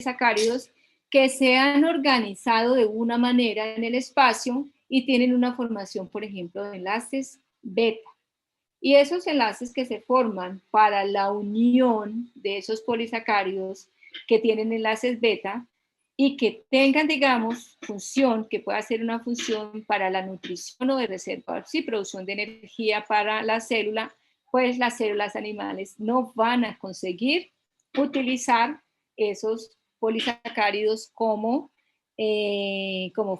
polisacáridos que se han organizado de una manera en el espacio y tienen una formación, por ejemplo, de enlaces beta. Y esos enlaces que se forman para la unión de esos polisacáridos que tienen enlaces beta y que tengan, digamos, función, que pueda ser una función para la nutrición o de reserva, sí, producción de energía para la célula, pues las células animales no van a conseguir utilizar esos polisacáridos como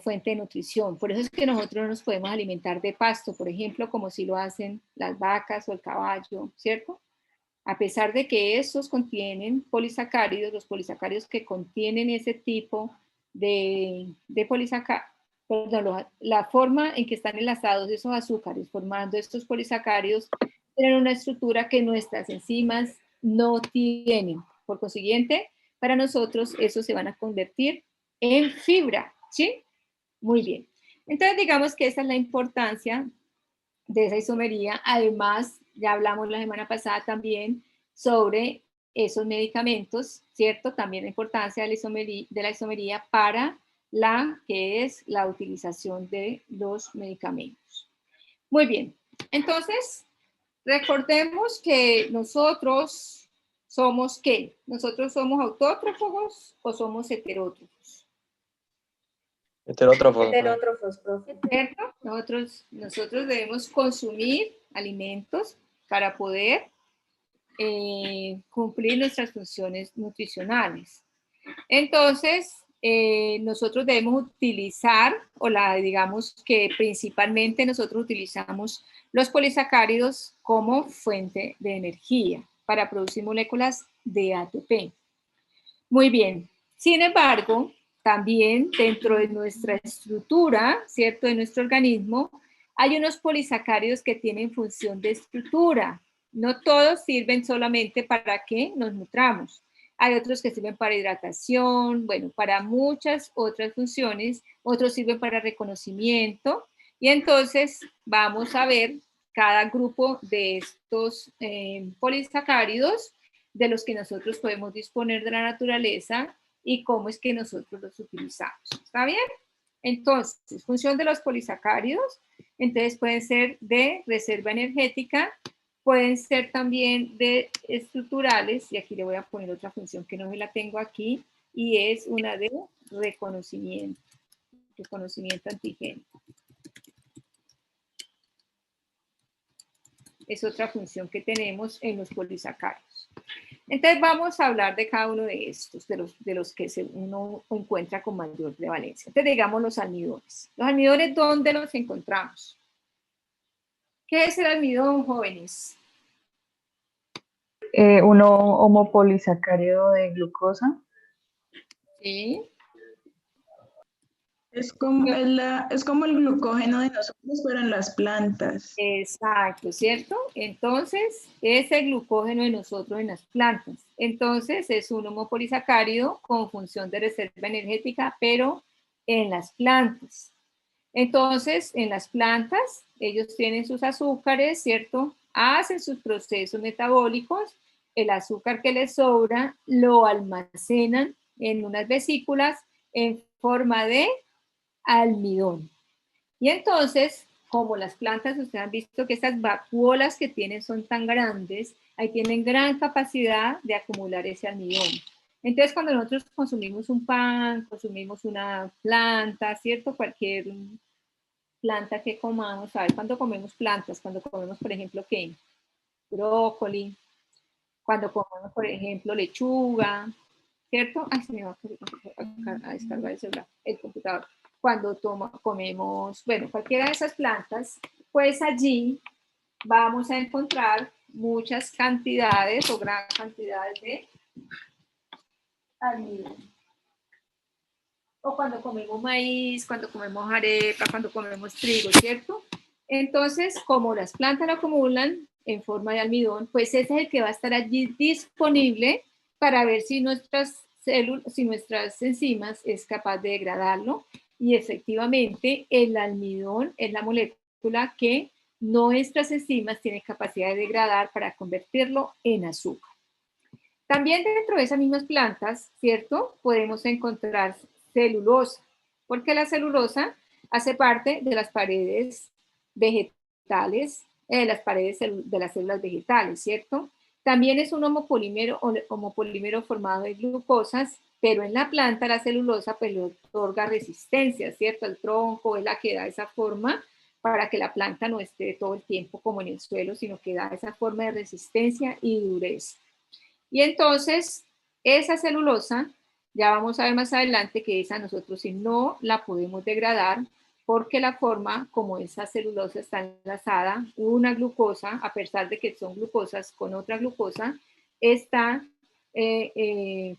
fuente de nutrición. Por eso es que nosotros no nos podemos alimentar de pasto, por ejemplo, como si lo hacen las vacas o el caballo, ¿cierto? A pesar de que estos contienen polisacáridos, los polisacáridos que contienen ese tipo de polisacáridos, perdón, la forma en que están enlazados esos azúcares formando estos polisacáridos tienen una estructura que nuestras enzimas no tienen. Por consiguiente, para nosotros esos se van a convertir en fibra, ¿sí? Muy bien. Entonces, digamos que esa es la importancia de esa isomería. Además, ya hablamos la semana pasada también sobre esos medicamentos, ¿cierto? También la importancia de la isomería para la que es la utilización de los medicamentos. Muy bien. Entonces, recordemos que nosotros somos ¿qué? ¿Nosotros somos autótrofos o somos heterótrofos? Heterótrofos. Heterótrofos, profe. ¿Cierto? Nosotros debemos consumir alimentos para poder cumplir nuestras funciones nutricionales. Entonces, nosotros debemos utilizar, digamos que principalmente nosotros utilizamos los polisacáridos como fuente de energía para producir moléculas de ATP. Muy bien. Sin embargo, también dentro de nuestra estructura, ¿cierto? De nuestro organismo, hay unos polisacáridos que tienen función de estructura. No todos sirven solamente para que nos nutramos. Hay otros que sirven para hidratación, bueno, para muchas otras funciones. Otros sirven para reconocimiento. Y entonces vamos a ver cada grupo de estos polisacáridos de los que nosotros podemos disponer de la naturaleza y cómo es que nosotros los utilizamos. ¿Está bien? Entonces, función de los polisacáridos, entonces pueden ser de reserva energética, pueden ser también de estructurales, y aquí le voy a poner otra función que no me la tengo aquí, y es una de reconocimiento antigénico. Es otra función que tenemos en los polisacáridos. Entonces vamos a hablar de cada uno de estos, de los que uno encuentra con mayor prevalencia. Entonces digamos los almidones. Los almidones, ¿dónde los encontramos? ¿Qué es el almidón, jóvenes? Un homopolisacárido de glucosa. Sí. Es como el glucógeno de nosotros, pero en las plantas. Exacto, ¿cierto? Entonces, es el glucógeno de nosotros en las plantas. Entonces, es un homopolisacárido con función de reserva energética, pero en las plantas. Entonces, en las plantas, ellos tienen sus azúcares, ¿cierto? Hacen sus procesos metabólicos, el azúcar que les sobra lo almacenan en unas vesículas en forma de almidón. Y entonces, como las plantas, ustedes han visto que estas vacuolas que tienen son tan grandes, ahí tienen gran capacidad de acumular ese almidón. Entonces, cuando nosotros consumimos un pan, consumimos una planta, ¿cierto? Cualquier planta que comamos, ¿sabes? Cuando comemos plantas, cuando comemos, por ejemplo, ¿qué? Brócoli, cuando comemos, por ejemplo, lechuga, ¿cierto? Ay, se me va a descargar el celular, el computador. Cuando comemos, bueno, cualquiera de esas plantas, pues allí vamos a encontrar muchas cantidades o gran cantidades de almidón. O cuando comemos maíz, cuando comemos arepa, cuando comemos trigo, ¿cierto? Entonces, como las plantas lo acumulan en forma de almidón, pues ese es el que va a estar allí disponible para ver si nuestras células, si nuestras enzimas es capaz de degradarlo. Y efectivamente, el almidón es la molécula que nuestras enzimas tienen capacidad de degradar para convertirlo en azúcar. También dentro de esas mismas plantas, ¿cierto? Podemos encontrar celulosa, porque la celulosa hace parte de las paredes vegetales, las paredes de las células vegetales, ¿cierto? También es un homopolímero formado de glucosas, pero en la planta la celulosa pues le otorga resistencia, ¿cierto? El tronco es la que da esa forma para que la planta no esté todo el tiempo como en el suelo, sino que da esa forma de resistencia y dureza. Y entonces, esa celulosa, ya vamos a ver más adelante que esa nosotros si no la podemos degradar, porque la forma como esa celulosa está enlazada, una glucosa, a pesar de que son glucosas con otra glucosa, está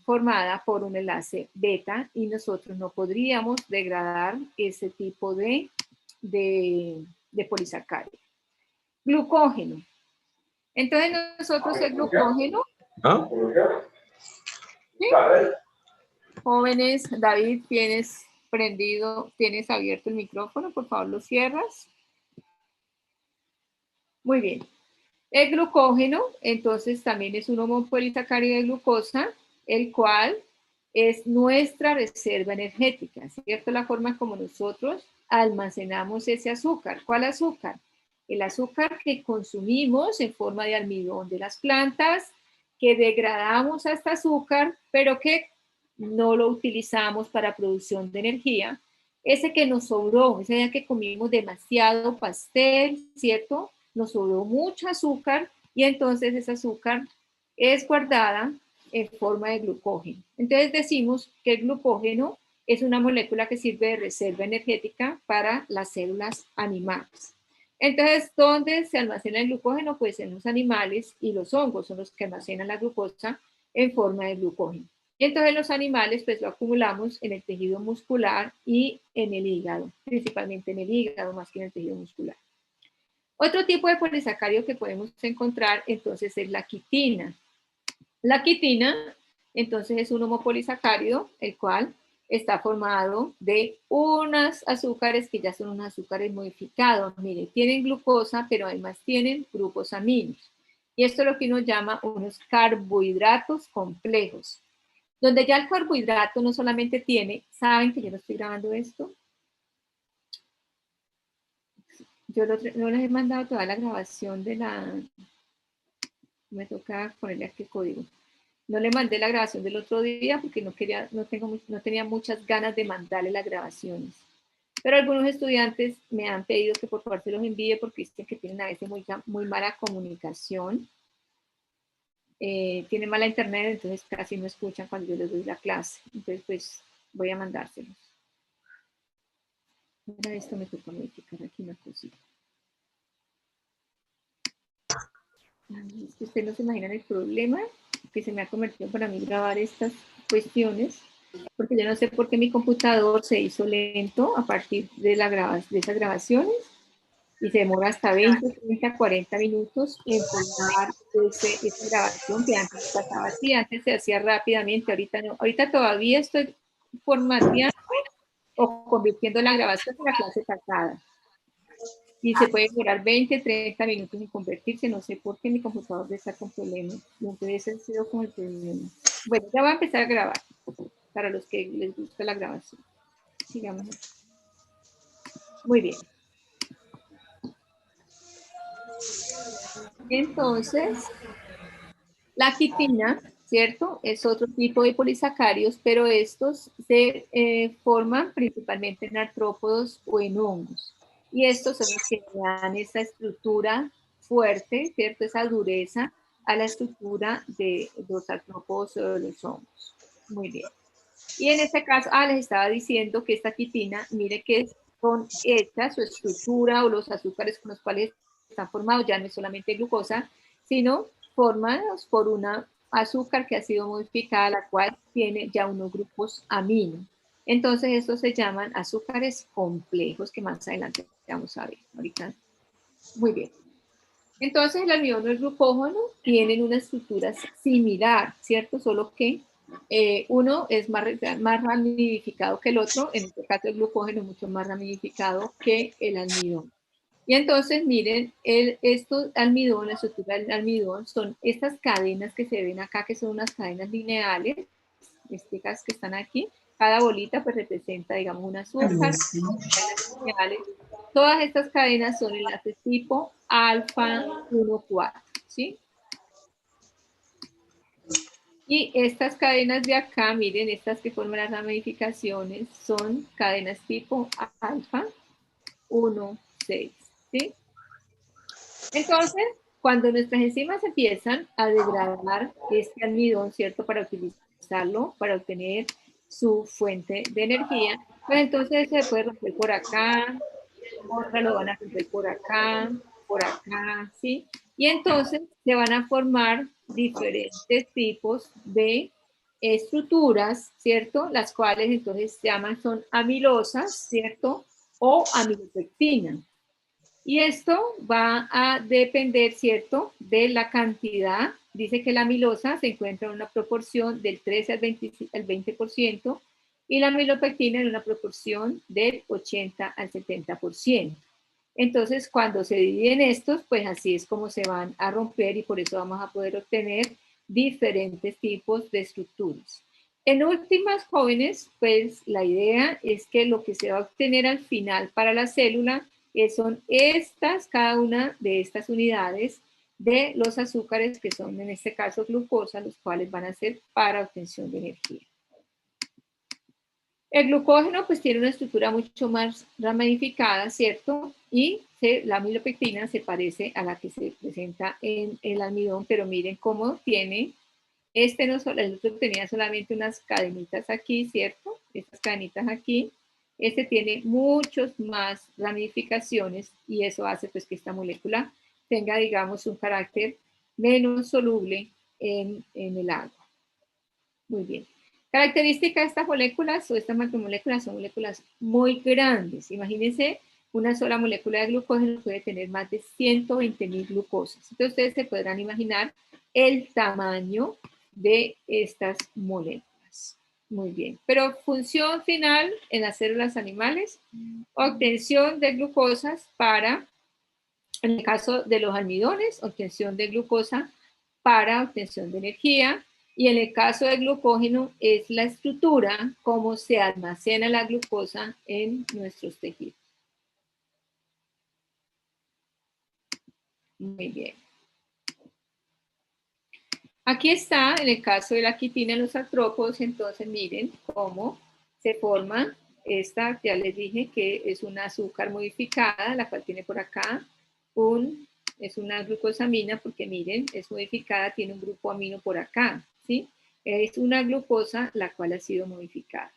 formada por un enlace beta y nosotros no podríamos degradar ese tipo de polisacárido. Glucógeno. Entonces nosotros el glucógeno, ¿Ah? ¿sí? Jóvenes, David, tienes abierto el micrófono, por favor lo cierras. Muy bien. El glucógeno, entonces, también es un homopolisacárido de glucosa, el cual es nuestra reserva energética, ¿cierto? La forma como nosotros almacenamos ese azúcar. ¿Cuál azúcar? El azúcar que consumimos en forma de almidón de las plantas, que degradamos hasta azúcar, pero que no lo utilizamos para producción de energía. Ese que nos sobró, ese día que comimos demasiado pastel, ¿cierto? Nos sobró mucho azúcar y entonces ese azúcar es guardada en forma de glucógeno. Entonces decimos que el glucógeno es una molécula que sirve de reserva energética para las células animales. Entonces, ¿dónde se almacena el glucógeno? Pues en los animales, y los hongos son los que almacenan la glucosa en forma de glucógeno. Y entonces los animales pues lo acumulamos en el tejido muscular y en el hígado, principalmente en el hígado más que en el tejido muscular. Otro tipo de polisacárido que podemos encontrar entonces es la quitina. La quitina entonces es un homopolisacárido, el cual está formado de unos azúcares que ya son unos azúcares modificados. Mire, tienen glucosa, pero además tienen grupos aminos. Y esto es lo que uno llama unos carbohidratos complejos, donde ya el carbohidrato no solamente tiene, ¿saben que yo no estoy grabando esto? Yo no les he mandado toda la grabación de me toca ponerle aquí el código. No le mandé la grabación del otro día porque no tenía muchas ganas de mandarle las grabaciones. Pero algunos estudiantes me han pedido que por favor se los envíe porque dicen que tienen a veces muy mala comunicación. Tienen mala internet, entonces casi no escuchan cuando yo les doy la clase. Entonces, pues, voy a mandárselos. Ahora esto me toca modificar aquí una cosita. Es que ustedes no se imaginan el problema que se me ha convertido para mí grabar estas cuestiones, porque yo no sé por qué mi computador se hizo lento a partir de esas grabaciones y se demora hasta 20, 30, 40 minutos en formar esa grabación que antes pasaba así, antes se hacía rápidamente, ahorita no. Ahorita todavía estoy formateando o convirtiendo la grabación en la clase pasada. Y se puede demorar 20, 30 minutos en convertirse, no sé por qué mi computador está con problemas. Entonces ese ha sido como el problema. Bueno, ya voy a empezar a grabar, para los que les gusta la grabación. Sigamos. Muy bien. Entonces, la quitina, ¿cierto? Es otro tipo de polisacáridos, pero estos se forman principalmente en artrópodos o en hongos. Y estos son los que dan esa estructura fuerte, ¿cierto? Esa dureza a la estructura de los artrópodos o de los hongos. Muy bien. Y en este caso, les estaba diciendo que esta quitina, mire que son hechas, su estructura o los azúcares con los cuales están formados, ya no es solamente glucosa, sino formados por una azúcar que ha sido modificada, la cual tiene ya unos grupos amino. Entonces, estos se llaman azúcares complejos, que más adelante vamos a ver. Ahorita. Muy bien. Entonces, el almidón o el glucógeno tienen una estructura similar, ¿cierto? Solo que uno es más ramificado que el otro. En este caso, el glucógeno es mucho más ramificado que el almidón. Y entonces, miren, estos almidón, la estructura del almidón, son estas cadenas que se ven acá, que son unas cadenas lineales, estas que están aquí. Cada bolita pues representa, digamos, un azúcar, cadenas lineales. Todas estas cadenas son enlaces tipo alfa 1,4, ¿sí? Y estas cadenas de acá, miren, estas que forman las ramificaciones, son cadenas tipo alfa 1,6, ¿sí? Entonces, cuando nuestras enzimas empiezan a degradar este almidón, ¿cierto? Para utilizarlo, para obtener su fuente de energía, pues entonces se puede romper por acá, otra lo van a romper por acá, ¿sí? Y entonces se van a formar diferentes tipos de estructuras, ¿cierto? Las cuales entonces se llaman, son amilosas, ¿cierto? O amilopectina. Y esto va a depender, ¿cierto?, de la cantidad. Dice que la amilosa se encuentra en una proporción del 13 al 20% y la amilopectina en una proporción del 80 al 70%. Entonces, cuando se dividen estos, pues así es como se van a romper y por eso vamos a poder obtener diferentes tipos de estructuras. En últimas, jóvenes, pues la idea es que lo que se va a obtener al final para la célula son estas, cada una de estas unidades de los azúcares que son en este caso glucosa, los cuales van a ser para obtención de energía. El glucógeno pues tiene una estructura mucho más ramificada, ¿cierto? Y la amilopectina se parece a la que se presenta en el almidón, pero miren cómo tiene, no solo, el otro tenía solamente unas cadenitas aquí, ¿cierto? Estas cadenitas aquí. Este tiene muchas más ramificaciones y eso hace pues que esta molécula tenga, digamos, un carácter menos soluble en el agua. Muy bien. Característica de estas moléculas o estas macromoléculas son moléculas muy grandes. Imagínense, una sola molécula de glucógeno puede tener más de 120.000 glucosas. Entonces ustedes se podrán imaginar el tamaño de estas moléculas. Muy bien. Pero función final en las células animales, obtención de glucosas para, en el caso de los almidones, obtención de glucosa para obtención de energía. Y en el caso del glucógeno es la estructura, cómo se almacena la glucosa en nuestros tejidos. Muy bien. Aquí está, en el caso de la quitina en los artrópodos, entonces miren cómo se forma esta, ya les dije que es una azúcar modificada, la cual tiene por acá es una glucosamina, porque miren, es modificada, tiene un grupo amino por acá, ¿sí? Es una glucosa la cual ha sido modificada.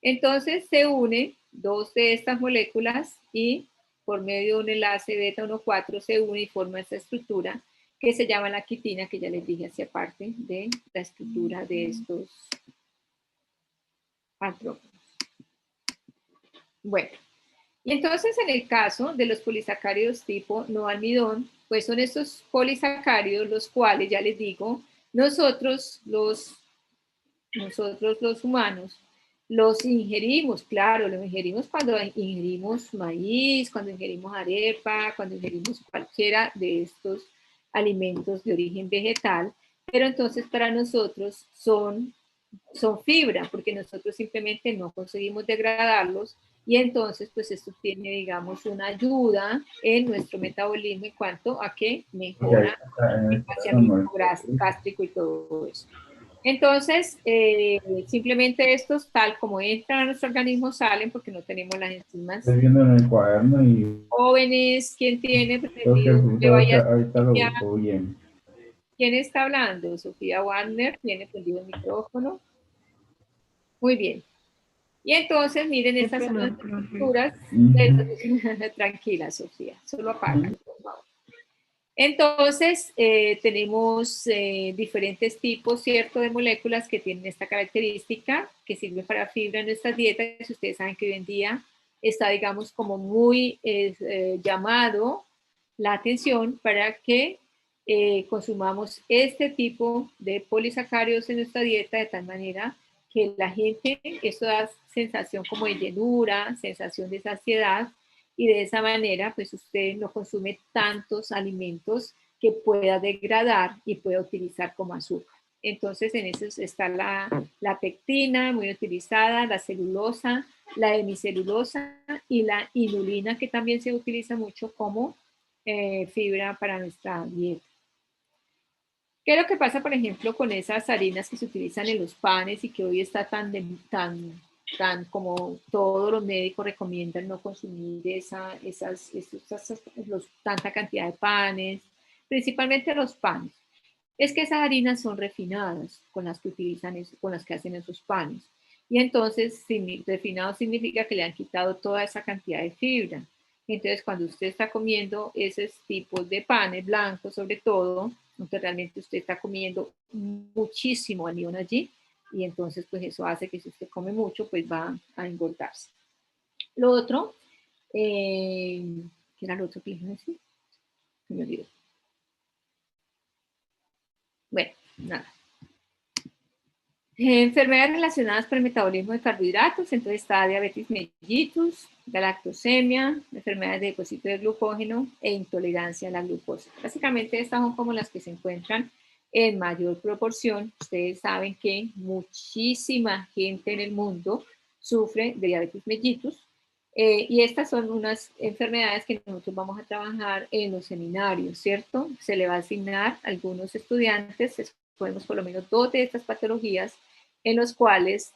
Entonces se unen dos de estas moléculas y por medio de un enlace beta 1,4 se une y forma esta estructura que se llama la quitina, que ya les dije hacia parte de la estructura de estos artrópodos. Bueno, y entonces en el caso de los polisacáridos tipo no almidón, pues son estos polisacáridos los cuales, ya les digo, nosotros los humanos los ingerimos, claro, los ingerimos cuando ingerimos maíz, cuando ingerimos arepa, cuando ingerimos cualquiera de estos alimentos de origen vegetal, pero entonces para nosotros son fibra, porque nosotros simplemente no conseguimos degradarlos y entonces pues esto tiene, digamos, una ayuda en nuestro metabolismo en cuanto a que mejora el vaciamiento gástrico y todo eso. Entonces, simplemente estos, tal como entran a nuestro organismo, salen porque no tenemos las enzimas. Estoy viendo en el cuaderno y... Jóvenes, ¿quién tiene Creo que ahorita lo busco bien. ¿Quién está hablando? Sofía Wagner, tiene prendido el micrófono. Muy bien. Y entonces, miren, estas son las estructuras. Tranquila, Sofía, solo apágalo, por favor. Entonces, tenemos diferentes tipos, ¿cierto?, de moléculas que tienen esta característica, que sirven para fibra en nuestras dietas. Ustedes saben que hoy en día está, digamos, como muy llamado la atención para que consumamos este tipo de polisacáridos en nuestra dieta de tal manera que la gente, eso da sensación como de llenura, sensación de saciedad, y de esa manera pues usted no consume tantos alimentos que pueda degradar y pueda utilizar como azúcar. Entonces en eso está la pectina muy utilizada, la celulosa, la hemicelulosa y la inulina, que también se utiliza mucho como fibra para nuestra dieta. ¿Qué es lo que pasa, por ejemplo, con esas harinas que se utilizan en los panes y que hoy está tan como todos los médicos recomiendan no consumir tanta cantidad de panes, principalmente los panes? Es que esas harinas son refinadas con las que utilizan, con las que hacen esos panes. Y entonces, refinado significa que le han quitado toda esa cantidad de fibra. Entonces, cuando usted está comiendo esos tipos de panes blancos, sobre todo, entonces realmente usted está comiendo muchísimo anión allí, y entonces pues eso hace que si usted come mucho, pues va a engordarse. Lo otro, ¿qué era lo otro que iba a decir? Se me olvidó. Bueno, nada. Enfermedades relacionadas con el metabolismo de carbohidratos, entonces está diabetes mellitus, galactosemia, enfermedades de depósito de glucógeno e intolerancia a la glucosa. Básicamente estas son como las que se encuentran en mayor proporción. Ustedes saben que muchísima gente en el mundo sufre de diabetes mellitus, y estas son unas enfermedades que nosotros vamos a trabajar en los seminarios, ¿cierto? Se le va a asignar a algunos estudiantes, escogemos por lo menos 2 de estas patologías en los cuales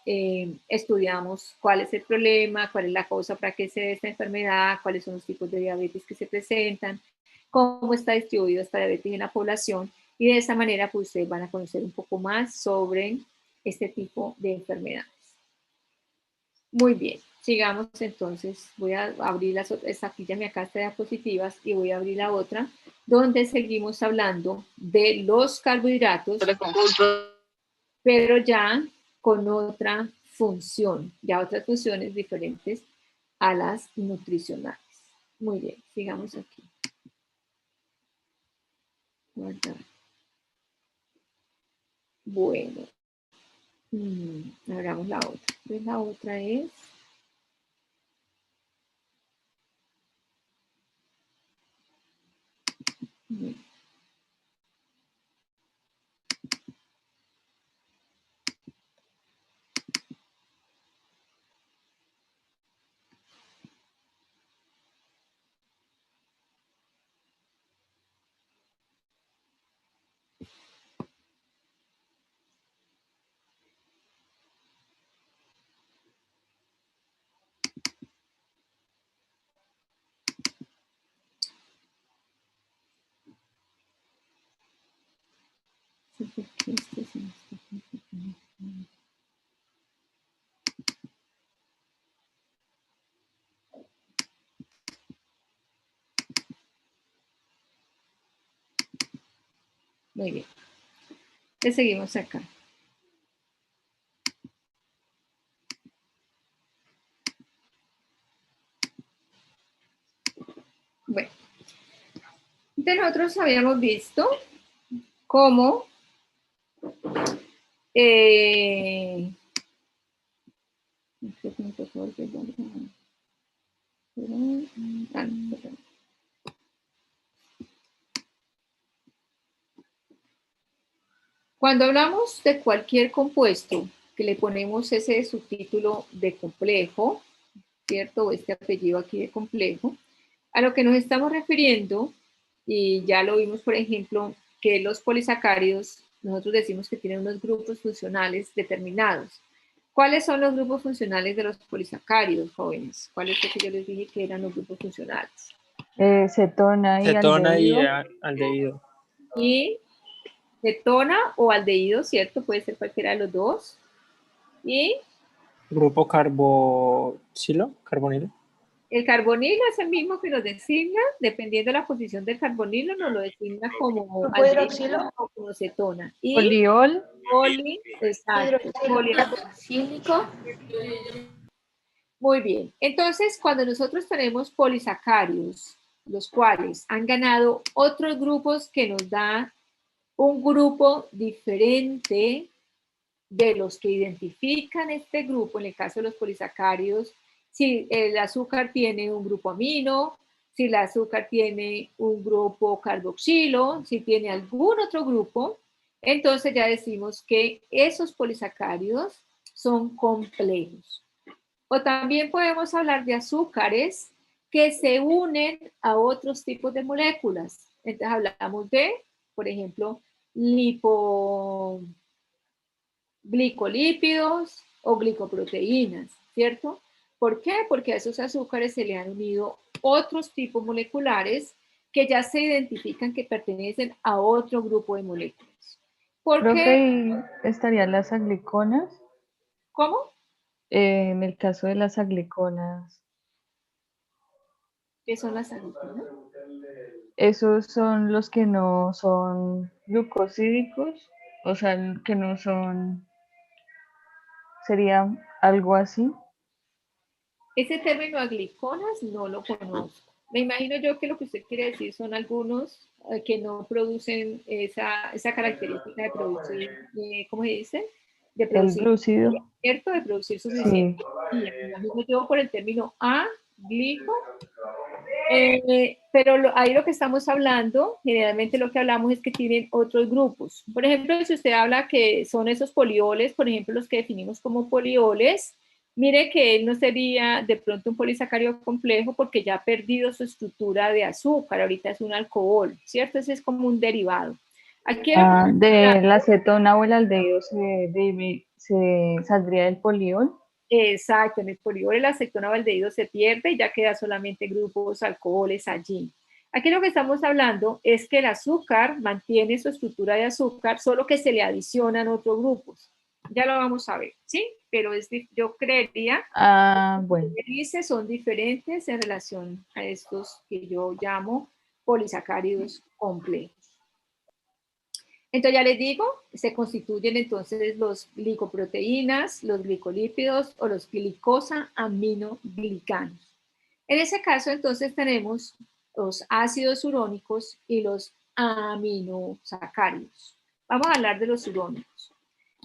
estudiamos cuál es el problema, cuál es la causa para que se dé esta enfermedad, cuáles son los tipos de diabetes que se presentan, cómo está distribuido esta diabetes en la población, y de esa manera pues ustedes van a conocer un poco más sobre este tipo de enfermedades. Muy bien, sigamos entonces. Voy a abrir esta aquí ya me acá está de diapositivas y voy a abrir la otra, donde seguimos hablando de los carbohidratos, pero ya con otra función, ya otras funciones diferentes a las nutricionales. Muy bien, sigamos aquí. Guardar. Bueno, hagamos la otra. Entonces la otra es... Bien. Muy bien. Le seguimos acá. Bueno, entonces nosotros habíamos visto cómo cuando hablamos de cualquier compuesto que le ponemos ese subtítulo de complejo, ¿cierto? O este apellido aquí de complejo, a lo que nos estamos refiriendo, y ya lo vimos, por ejemplo, que los polisacáridos, nosotros decimos que tienen unos grupos funcionales determinados. ¿Cuáles son los grupos funcionales de los polisacáridos, jóvenes? ¿Cuáles es que yo les dije que eran los grupos funcionales? Cetona y aldehído. Y cetona o aldehído, ¿cierto? Puede ser cualquiera de los dos. Y grupo carboxilo, carbonilo. El carbonilo es el mismo que nos designa, dependiendo de la posición del carbonilo, nos lo designa como aldehído o como cetona. Y poliol. Exacto. Policarboxílico. Muy bien. Entonces, cuando nosotros tenemos polisacáridos, los cuales han ganado otros grupos que nos da un grupo diferente de los que identifican este grupo, en el caso de los polisacáridos, si el azúcar tiene un grupo amino, si el azúcar tiene un grupo carboxilo, si tiene algún otro grupo, entonces ya decimos que esos polisacáridos son complejos. O también podemos hablar de azúcares que se unen a otros tipos de moléculas. Entonces hablamos de, por ejemplo, glicolípidos o glicoproteínas, ¿cierto? ¿Por qué? Porque a esos azúcares se le han unido otros tipos moleculares que ya se identifican que pertenecen a otro grupo de moléculas. ¿Por Profe, qué? ¿y estarían las agliconas? ¿Cómo? En el caso de las agliconas, ¿Qué son las agliconas? esos son los que no son glucosídicos, o sea, que no son, sería algo así. Ese término agliconas no lo conozco. Me imagino yo que lo que usted quiere decir son algunos que no producen esa característica de producir, ¿cómo se dice? De El producir, glúcido, ¿cierto? De producir suficiente sí. energía. Me imagino yo por el término aglico. Pero ahí lo que estamos hablando, generalmente lo que hablamos es que tienen otros grupos. Por ejemplo, si usted habla que son esos polioles, por ejemplo, los que definimos como polioles, mire que él no sería de pronto un polisacárido complejo porque ya ha perdido su estructura de azúcar, ahorita es un alcohol, ¿cierto? Ese es como un derivado. Aquí lo que Ah, de la acetona o el aldehído se saldría del poliol. exacto, en el poliol la acetona o aldehído se pierde y ya queda solamente grupos alcoholes allí. Aquí lo que estamos hablando es que el azúcar mantiene su estructura de azúcar, solo que se le adicionan otros grupos. Ya lo vamos a ver, ¿sí? Pero yo creería Ah, bueno. que dice son diferentes en relación a estos que yo llamo polisacáridos complejos. Entonces ya les digo, se constituyen entonces los glicoproteínas, los glicolípidos o los glicosa-aminoglicanos. En ese caso entonces tenemos los ácidos urónicos y los aminosacáridos. Vamos a hablar de los urónicos.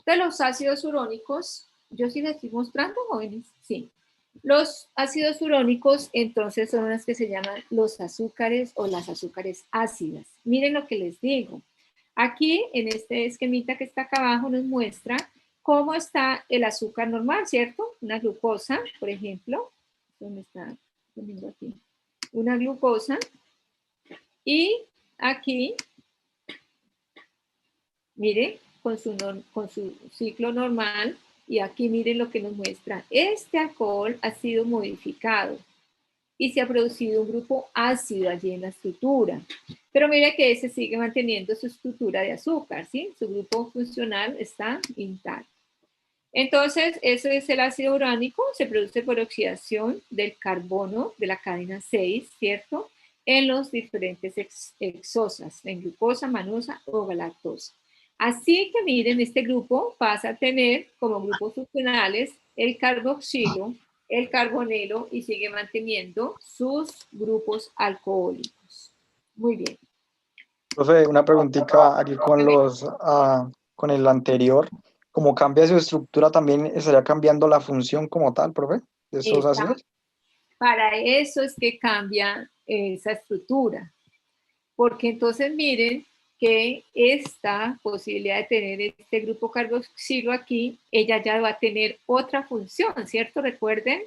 De los ácidos urónicos, yo sí les estoy mostrando, jóvenes, sí. Los ácidos urónicos entonces son las que se llaman los azúcares o las azúcares ácidas. Miren lo que les digo. Aquí, en este esquemita que está acá abajo, nos muestra cómo está el azúcar normal, ¿cierto? Una glucosa, por ejemplo. ¿Dónde está? Poniendo aquí. Una glucosa. Y aquí, mire, con su ciclo normal. Y aquí miren lo que nos muestra. Este alcohol ha sido modificado y se ha producido un grupo ácido allí en la estructura. Pero mira que ese sigue manteniendo su estructura de azúcar, ¿sí? Su grupo funcional está intacto. Entonces, ese es el ácido uránico, se produce por oxidación del carbono de la cadena 6, ¿cierto? En los diferentes exosas, en glucosa, manosa o galactosa. Así que miren, este grupo pasa a tener como grupos funcionales el carboxilo, el carbonelo y sigue manteniendo sus grupos alcohólicos. Muy bien. Profe, una preguntita aquí con el anterior. Como cambia su estructura, también estaría cambiando la función como tal, profe, de estos ácidos. Para eso es que cambia esa estructura. Porque entonces miren que esta posibilidad de tener este grupo carboxilo aquí, ella ya va a tener otra función, ¿cierto? Recuerden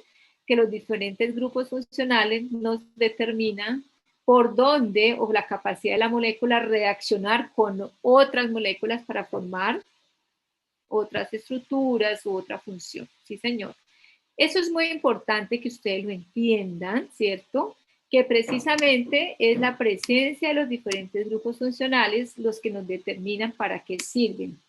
que los diferentes grupos funcionales nos determinan por dónde o la capacidad de la molécula reaccionar con otras moléculas para formar otras estructuras u otra función. Sí, señor. Eso es muy importante que ustedes lo entiendan, ¿cierto? Que precisamente es la presencia de los diferentes grupos funcionales los que nos determinan para qué sirven.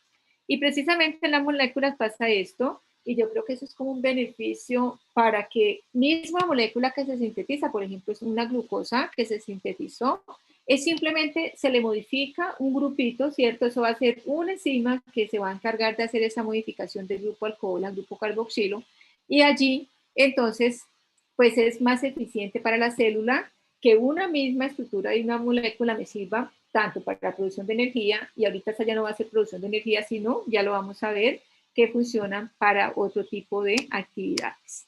Y precisamente en las moléculas pasa esto, y yo creo que eso es como un beneficio para que misma molécula que se sintetiza, por ejemplo, es una glucosa que se sintetizó, es simplemente se le modifica un grupito, ¿cierto? Eso va a ser una enzima que se va a encargar de hacer esa modificación del grupo alcohol al grupo carboxilo, y allí, entonces, pues es más eficiente para la célula que una misma estructura de una molécula me sirva tanto para la producción de energía, y ahorita esta ya no va a ser producción de energía, sino, ya lo vamos a ver, que funcionan para otro tipo de actividades.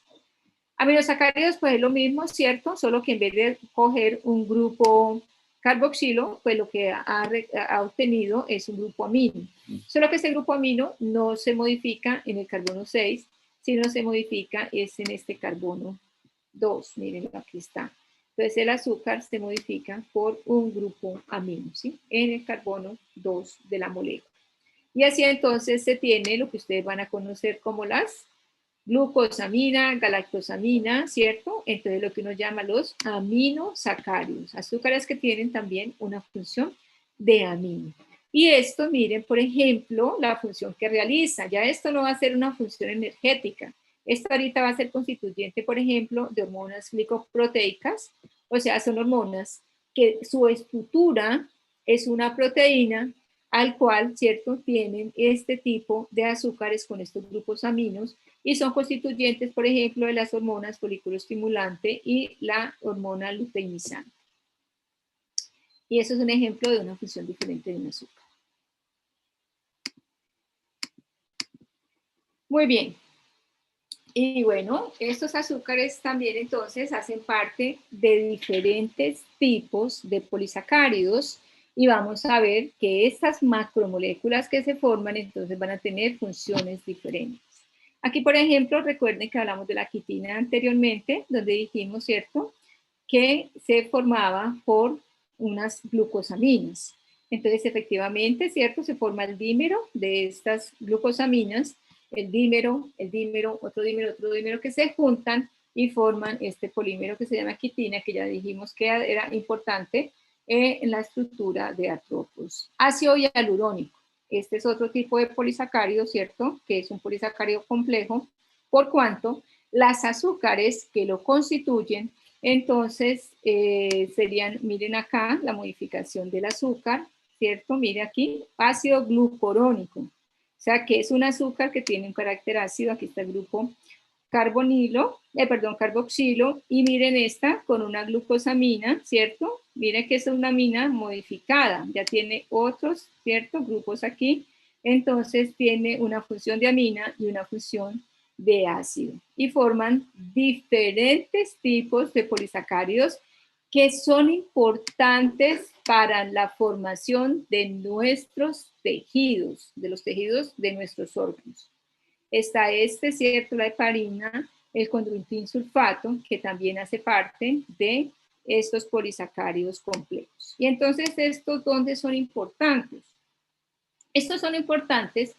Aminosacáridos, pues es lo mismo, ¿cierto? Solo que en vez de coger un grupo carboxilo, pues lo que ha obtenido es un grupo amino. Solo que ese grupo amino no se modifica en el carbono 6, sino se modifica es en este carbono 2. Miren, aquí está. Entonces el azúcar se modifica por un grupo amino, ¿sí? En el carbono 2 de la molécula. Y así entonces se tiene lo que ustedes van a conocer como las glucosamina, galactosamina, ¿cierto? Entonces lo que uno llama los aminosacáridos, azúcares que tienen también una función de amino. Y esto, miren, por ejemplo, la función que realiza. Ya esto no va a ser una función energética. Esto ahorita va a ser constituyente, por ejemplo, de hormonas glicoproteicas, o sea, son hormonas que su estructura es una proteína al cual, ¿cierto?, tienen este tipo de azúcares con estos grupos aminos y son constituyentes, por ejemplo, de las hormonas folículo estimulante y la hormona luteinizante. Y eso es un ejemplo de una función diferente de un azúcar. Muy bien. Y bueno, estos azúcares también entonces hacen parte de diferentes tipos de polisacáridos y vamos a ver que estas macromoléculas que se forman entonces van a tener funciones diferentes. Aquí, por ejemplo, recuerden que hablamos de la quitina anteriormente, donde dijimos, ¿cierto?, que se formaba por unas glucosaminas. Entonces, efectivamente, ¿cierto?, se forma el dímero de estas glucosaminas, el dímero, otro dímero que se juntan y forman este polímero que se llama quitina, que ya dijimos que era importante en la estructura de artrópodos. Ácido hialurónico. Este es otro tipo de polisacárido, ¿cierto?, que es un polisacárido complejo, por cuanto las azúcares que lo constituyen, entonces serían, miren acá, la modificación del azúcar, ¿cierto? Mire aquí, ácido glucurónico. O sea, que es un azúcar que tiene un carácter ácido. Aquí está el grupo carboxilo, y miren esta con una glucosamina, ¿cierto? Miren que es una amina modificada, ya tiene otros, ¿cierto?, grupos aquí, entonces tiene una función de amina y una función de ácido, y forman diferentes tipos de polisacáridos que son importantes para la formación de nuestros tejidos, de los tejidos de nuestros órganos. Está ¿cierto?, la heparina, el condroitin sulfato, que también hace parte de estos polisacáridos complejos. Y entonces, ¿estos dónde son importantes? Estos son importantes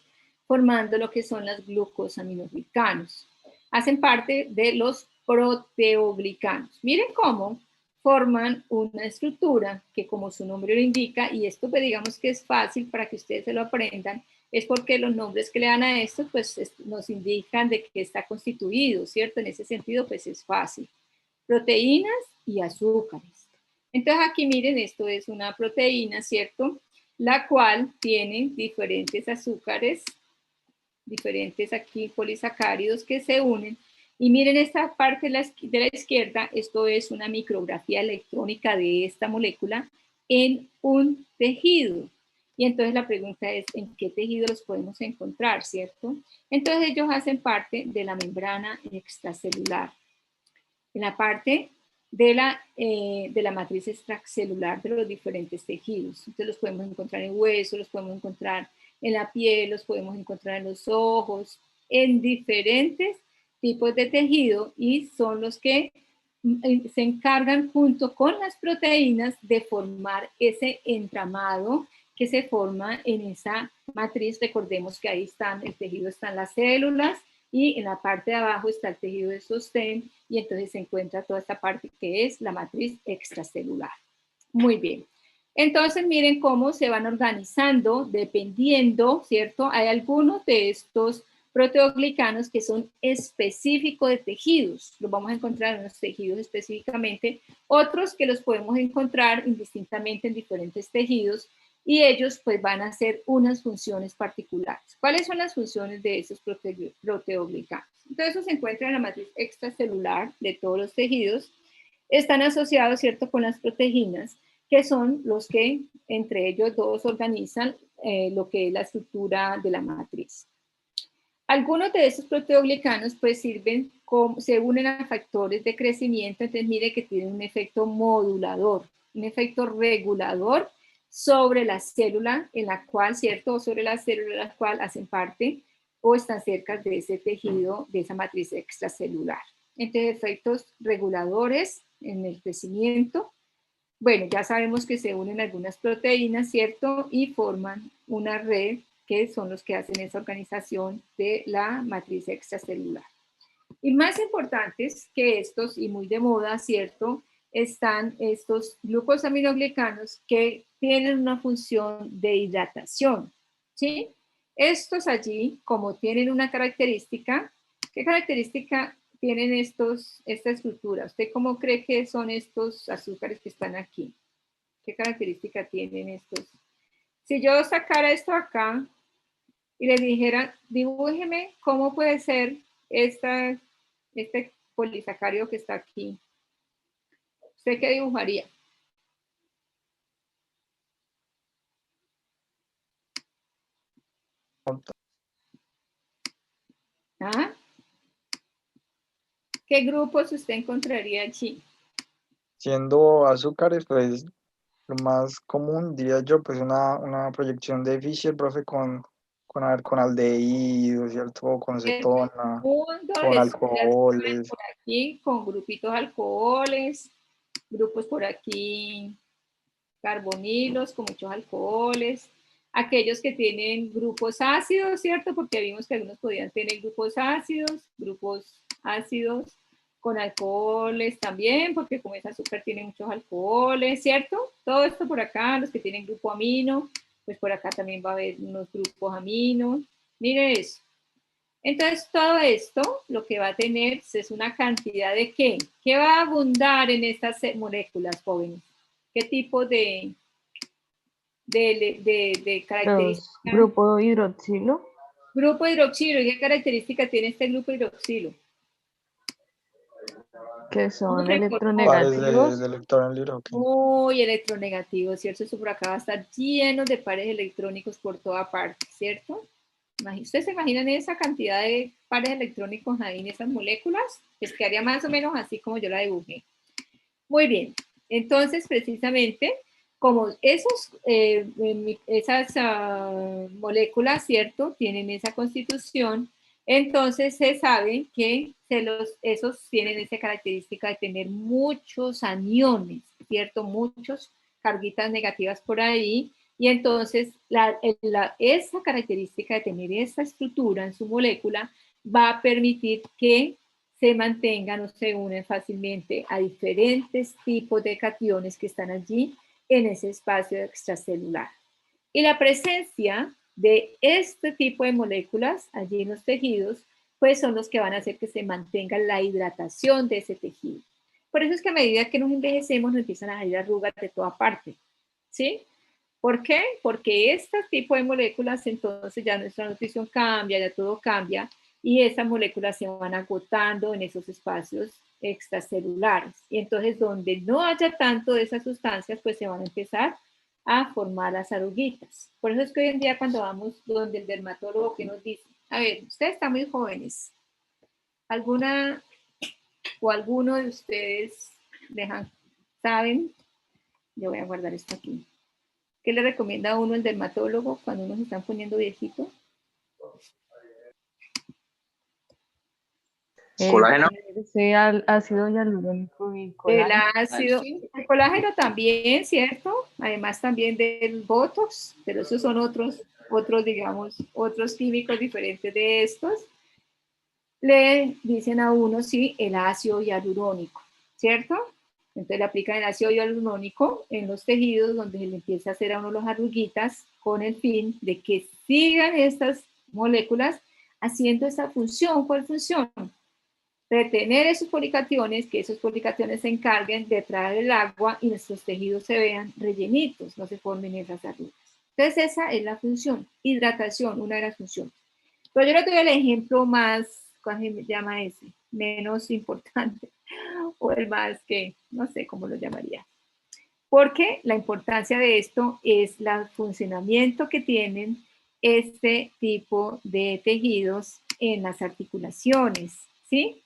formando lo que son las glucosaminoglicanos. Hacen parte de los proteoglicanos. Miren cómo forman una estructura que, como su nombre lo indica, y esto pues digamos que es fácil para que ustedes se lo aprendan, es porque los nombres que le dan a esto pues nos indican de qué está constituido, ¿cierto? En ese sentido pues es fácil. Proteínas y azúcares. Entonces aquí miren, esto es una proteína, ¿cierto?, la cual tiene diferentes azúcares, diferentes aquí polisacáridos que se unen. Y miren esta parte de la izquierda, esto es una micrografía electrónica de esta molécula en un tejido. Y entonces la pregunta es, ¿en qué tejido los podemos encontrar, cierto? Entonces ellos hacen parte de la membrana extracelular. En la parte de la matriz extracelular de los diferentes tejidos. Entonces los podemos encontrar en hueso, los podemos encontrar en la piel, los podemos encontrar en los ojos, en diferentes tipos de tejido, y son los que se encargan junto con las proteínas de formar ese entramado que se forma en esa matriz. Recordemos que ahí están, el tejido están las células, y en la parte de abajo está el tejido de sostén, y entonces se encuentra toda esta parte que es la matriz extracelular. Muy bien. Entonces miren cómo se van organizando dependiendo, ¿cierto? Hay algunos de estos proteoglicanos que son específicos de tejidos. Los vamos a encontrar en los tejidos específicamente. Otros que los podemos encontrar indistintamente en diferentes tejidos, y ellos pues van a hacer unas funciones particulares. ¿Cuáles son las funciones de esos proteoglicanos? Entonces, eso se encuentra en la matriz extracelular de todos los tejidos. Están asociados, ¿cierto?, con las proteínas, que son los que entre ellos dos organizan lo que es la estructura de la matriz. Algunos de esos proteoglicanos pues sirven se unen a factores de crecimiento, entonces mire que tiene un efecto modulador, un efecto regulador sobre la célula en la cual, ¿cierto? O sobre la célula en la cual hacen parte o están cerca de ese tejido, de esa matriz extracelular. Entonces, efectos reguladores en el crecimiento. Bueno, ya sabemos que se unen algunas proteínas, ¿cierto? Y forman una red que son los que hacen esa organización de la matriz extracelular. Y más importantes que estos, y muy de moda, ¿cierto? Están estos glucosaminoglicanos que tienen una función de hidratación, ¿sí? Estos allí, como tienen una característica, ¿qué característica tienen esta estructura? ¿Usted cómo cree que son estos azúcares que están aquí? ¿Qué característica tienen estos? Si yo sacara esto acá y le dijera, dibújeme cómo puede ser este polisacario que está aquí, ¿usted qué dibujaría? ¿Ah? ¿Qué grupos usted encontraría allí? Siendo azúcares, pues lo más común, diría yo, pues una proyección de Fischer, profe, con aldehídos, ¿cierto? Con cetona, con alcoholes. Por aquí, con grupitos alcoholes, grupos por aquí, carbonilos con muchos alcoholes, aquellos que tienen grupos ácidos, ¿cierto? Porque vimos que algunos podían tener grupos ácidos con alcoholes también, porque como es azúcar tiene muchos alcoholes, ¿cierto? Todo esto por acá, los que tienen grupo amino, pues por acá también va a haber unos grupos amino. Mire eso. Entonces, todo esto lo que va a tener es una cantidad de ¿qué? ¿Qué va a abundar en estas moléculas, jóvenes? ¿Qué tipo de características? Grupo hidroxilo. Grupo hidroxilo. ¿Y qué característica tiene este grupo hidroxilo? Que son Pares electronegativos. de electrón libre, ok. Muy electronegativo, ¿cierto? Eso por acá va a estar lleno de pares electrónicos por toda parte, ¿cierto? ¿Ustedes se imaginan esa cantidad de pares electrónicos ahí en esas moléculas? Pues quedaría más o menos así como yo la dibujé. Muy bien. Entonces, precisamente, como esas moléculas, ¿cierto? Tienen esa constitución, entonces se sabe que esos tienen esa característica de tener muchos aniones, ¿cierto? Muchos carguitas negativas por ahí, y entonces esa característica de tener esa estructura en su molécula va a permitir que se mantengan o se unen fácilmente a diferentes tipos de cationes que están allí en ese espacio extracelular. Y la presencia de este tipo de moléculas allí en los tejidos, pues son los que van a hacer que se mantenga la hidratación de ese tejido. Por eso es que a medida que nos envejecemos nos empiezan a salir arrugas de toda parte, ¿sí? ¿Por qué? Porque este tipo de moléculas, entonces ya nuestra nutrición cambia, ya todo cambia, y esas moléculas se van agotando en esos espacios extracelulares. Y entonces donde no haya tanto de esas sustancias, pues se van a empezar a formar las arruguitas. Por eso es que hoy en día cuando vamos donde el dermatólogo, que nos dice, a ver, ustedes están muy jóvenes, ¿alguna o alguno de ustedes saben? Yo voy a guardar esto aquí. ¿Qué le recomienda a uno el dermatólogo cuando uno se está poniendo viejito? Colágeno. Sí, ácido hialurónico y colágeno. El colágeno también, ¿cierto? Además también del Botox, pero esos son otros, digamos, otros químicos diferentes de estos. Le dicen a uno, sí, el ácido hialurónico, ¿cierto? Entonces le aplican el ácido hialurónico en los tejidos donde se le empieza a hacer a uno las arruguitas con el fin de que sigan estas moléculas haciendo esa función. ¿Cuál función? Retener esos policationes, que esos policationes se encarguen de traer el agua y nuestros tejidos se vean rellenitos, no se formen esas arrugas. Entonces esa es la función, hidratación, una de las funciones. Pero yo le doy el ejemplo más, ¿cómo se llama ese? Menos importante, o el más que, no sé cómo lo llamaría. Porque la importancia de esto es el funcionamiento que tienen este tipo de tejidos en las articulaciones, ¿sí?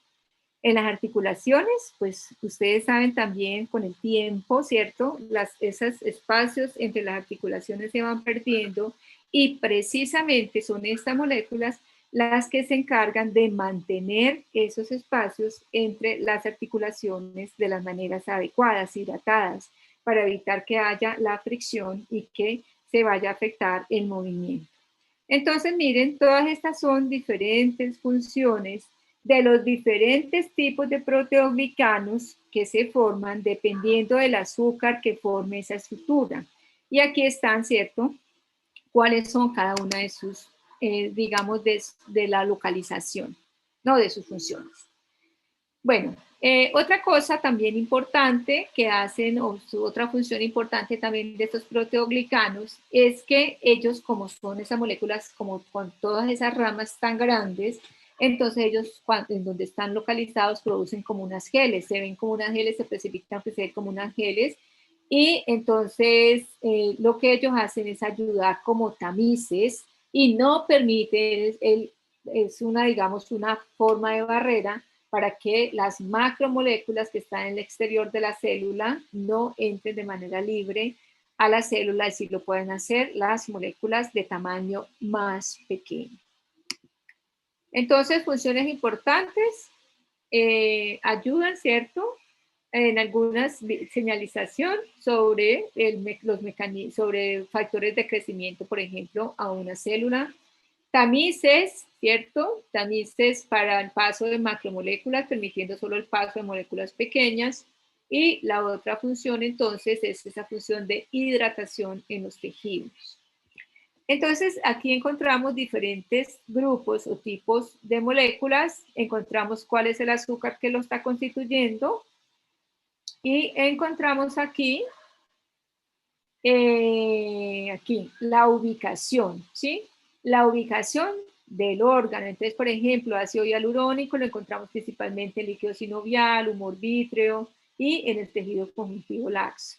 En las articulaciones, pues ustedes saben también con el tiempo, ¿cierto? Esos espacios entre las articulaciones se van perdiendo y precisamente son estas moléculas las que se encargan de mantener esos espacios entre las articulaciones de las maneras adecuadas, hidratadas, para evitar que haya la fricción y que se vaya a afectar el movimiento. Entonces, miren, todas estas son diferentes funciones de los diferentes tipos de proteoglicanos que se forman dependiendo del azúcar que forme esa estructura. Y aquí están, ¿cierto?, cuáles son cada una de sus, digamos, de la localización, no de sus funciones. Bueno, otra cosa también importante que hacen, o otra función importante también de estos proteoglicanos, es que ellos, como son esas moléculas, como con todas esas ramas tan grandes, entonces ellos, en donde están localizados, producen como unas geles, se ven como unas geles, se precipitan, pues se ven como unas geles, y entonces lo que ellos hacen es ayudar como tamices y no permiten, es una, digamos, una forma de barrera para que las macromoléculas que están en el exterior de la célula no entren de manera libre a la célula y sí lo pueden hacer las moléculas de tamaño más pequeño. Entonces, funciones importantes, ayudan, ¿cierto?, en algunas señalización sobre, sobre factores de crecimiento, por ejemplo, a una célula. Tamices, ¿cierto? Tamices para el paso de macromoléculas, permitiendo solo el paso de moléculas pequeñas. Y la otra función, entonces, es esa función de hidratación en los tejidos. Entonces, aquí encontramos diferentes grupos o tipos de moléculas. Encontramos cuál es el azúcar que lo está constituyendo. Y encontramos aquí, la ubicación, ¿sí? La ubicación del órgano. Entonces, por ejemplo, ácido hialurónico lo encontramos principalmente en líquido sinovial, humor vítreo y en el tejido conjuntivo laxo.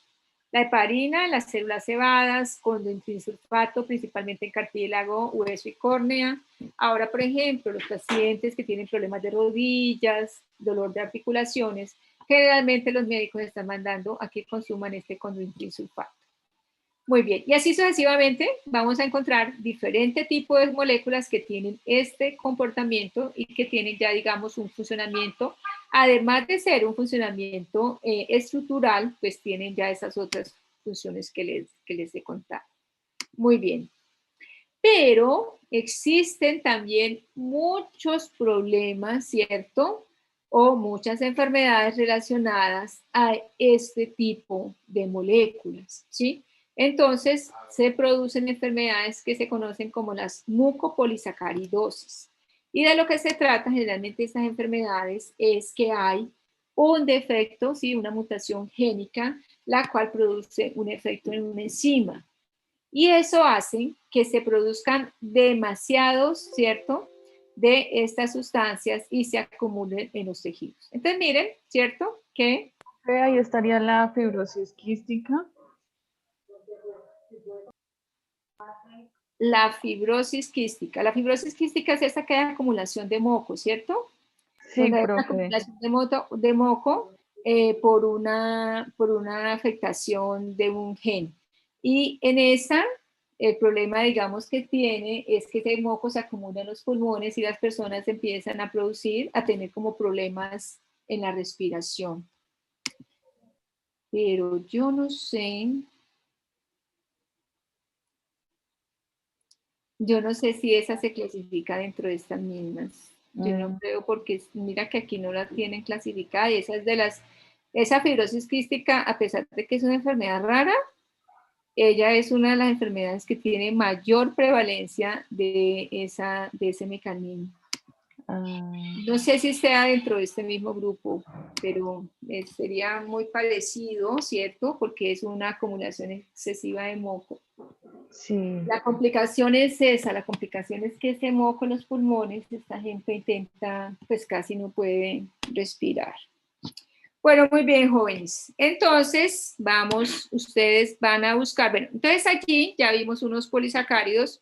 La heparina en las células cebadas, con dendrisulfato principalmente en cartílago, hueso y córnea. Ahora, por ejemplo, los pacientes que tienen problemas de rodillas, dolor de articulaciones, generalmente los médicos están mandando a que consuman este condroitinsulfato. Muy bien, y así sucesivamente vamos a encontrar diferentes tipos de moléculas que tienen este comportamiento y que tienen ya, digamos, un funcionamiento, además de ser un funcionamiento estructural, pues tienen ya esas otras funciones que les he contado. Muy bien. Pero existen también muchos problemas, ¿cierto?, o muchas enfermedades relacionadas a este tipo de moléculas, ¿sí? Entonces, se producen enfermedades que se conocen como las mucopolisacaridosis. Y de lo que se trata generalmente estas enfermedades es que hay un defecto, ¿sí?, una mutación génica, la cual produce un efecto en una enzima. Y eso hace que se produzcan demasiados, ¿cierto?, de estas sustancias y se acumulen en los tejidos. Entonces, miren, ¿cierto?, que ahí estaría la fibrosis quística. la fibrosis quística. La fibrosis quística es esa que hay acumulación de moco, ¿cierto? Sí, Donde hay una profe. acumulación de moco por una afectación de un gen. Y en esa, el problema, digamos, que tiene es que ese moco se acumula en los pulmones y las personas empiezan a tener como problemas en la respiración. Pero yo no sé si esa se clasifica dentro de estas mismas. Yo no creo, porque mira que aquí no la tienen clasificada, y esa fibrosis quística, a pesar de que es una enfermedad rara, ella es una de las enfermedades que tiene mayor prevalencia de ese mecanismo. No sé si sea dentro de este mismo grupo, pero sería muy parecido, ¿cierto? Porque es una acumulación excesiva de moco. Sí. La complicación es esa, la complicación es que ese moco en los pulmones, esta gente intenta, pues casi no puede respirar. Bueno, muy bien, jóvenes. Entonces, ustedes van a buscar, bueno, entonces aquí ya vimos unos polisacáridos.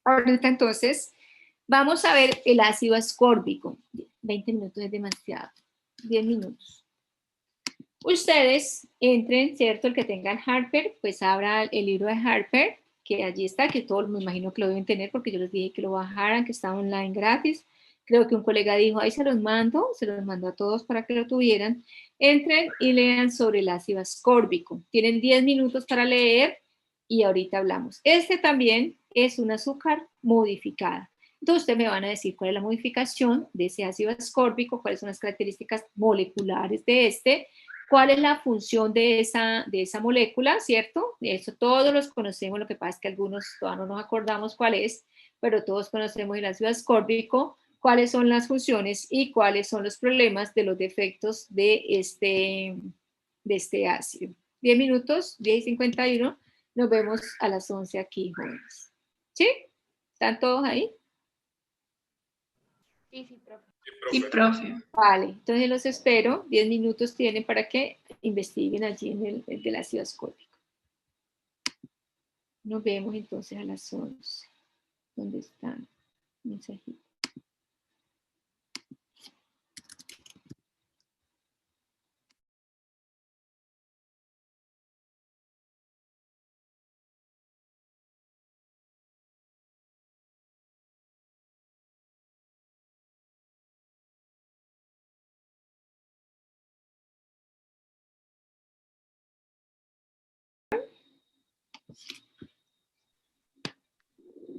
Ahorita entonces, vamos a ver el ácido ascórbico. 20 minutos es demasiado. 10 minutos. Ustedes entren, ¿cierto? El que tenga el Harper, pues abra el libro de Harper, que allí está, que todos me imagino que lo deben tener porque yo les dije que lo bajaran, que está online gratis. Creo que un colega dijo, ahí se los mando a todos para que lo tuvieran. Entren y lean sobre el ácido ascórbico. Tienen 10 minutos para leer y ahorita hablamos. Este también es un azúcar modificada. Entonces ustedes me van a decir cuál es la modificación de ese ácido ascórbico, cuáles son las características moleculares de este, cuál es la función de esa molécula, ¿cierto? Eso todos los conocemos, lo que pasa es que algunos todavía no nos acordamos cuál es, pero todos conocemos el ácido ascórbico, cuáles son las funciones y cuáles son los problemas de los defectos de este ácido. 10 minutos, 10:51, nos vemos a las 11 aquí, jóvenes. ¿Sí? ¿Están todos ahí? Sí, profe. Sí, profe. Vale, entonces los espero. 10 minutos tienen para que investiguen allí en el del ácido ascórbico. Nos vemos entonces a las 11. ¿Dónde están? Mensajito.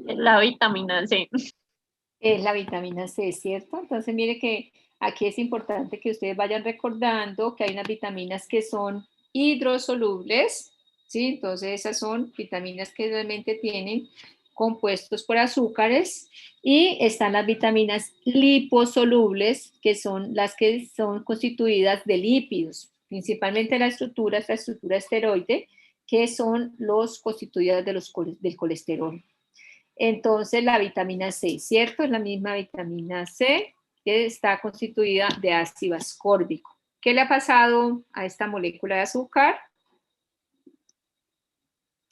La vitamina C. Es la vitamina C, ¿cierto? Entonces, mire que aquí es importante que ustedes vayan recordando que hay unas vitaminas que son hidrosolubles, ¿sí? Entonces, esas son vitaminas que realmente tienen compuestos por azúcares y están las vitaminas liposolubles, que son las que son constituidas de lípidos, principalmente la estructura esteroide, que son los constituidas del colesterol. Entonces, la vitamina C, ¿cierto? Es la misma vitamina C que está constituida de ácido ascórbico. ¿Qué le ha pasado a esta molécula de azúcar?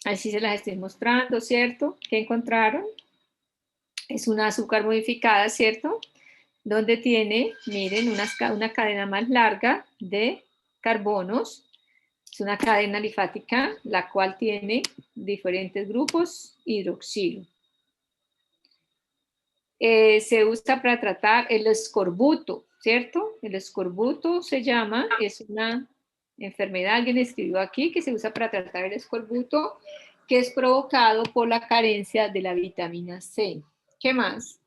Así se las estoy mostrando, ¿cierto? ¿Qué encontraron? Es una azúcar modificada, ¿cierto? Donde tiene, miren, una cadena más larga de carbonos. Es una cadena alifática, la cual tiene diferentes grupos hidroxilo. Se usa para tratar el escorbuto, ¿cierto? El escorbuto se llama, es una enfermedad, alguien escribió aquí, que se usa para tratar el escorbuto, que es provocado por la carencia de la vitamina C. ¿Qué más?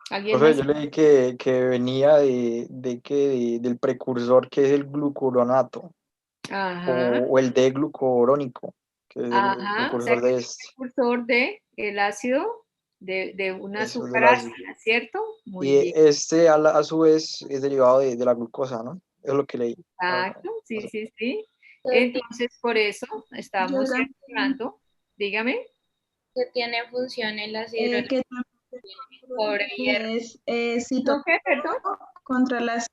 ¿Alguien más? Yo leí que venía del precursor que es el glucuronato o el D-glucurónico, que es el precursor de este. El precursor del ácido, de un Eso, azúcar ácida, ¿cierto? Muy y bien. este a su vez es derivado de la glucosa, ¿no? Es lo que leí. Exacto, sí. Entonces, por eso estamos hablando. Dígame. Que tiene función el ácido Que cobre y hierro. es ¿No qué, perdón? contra las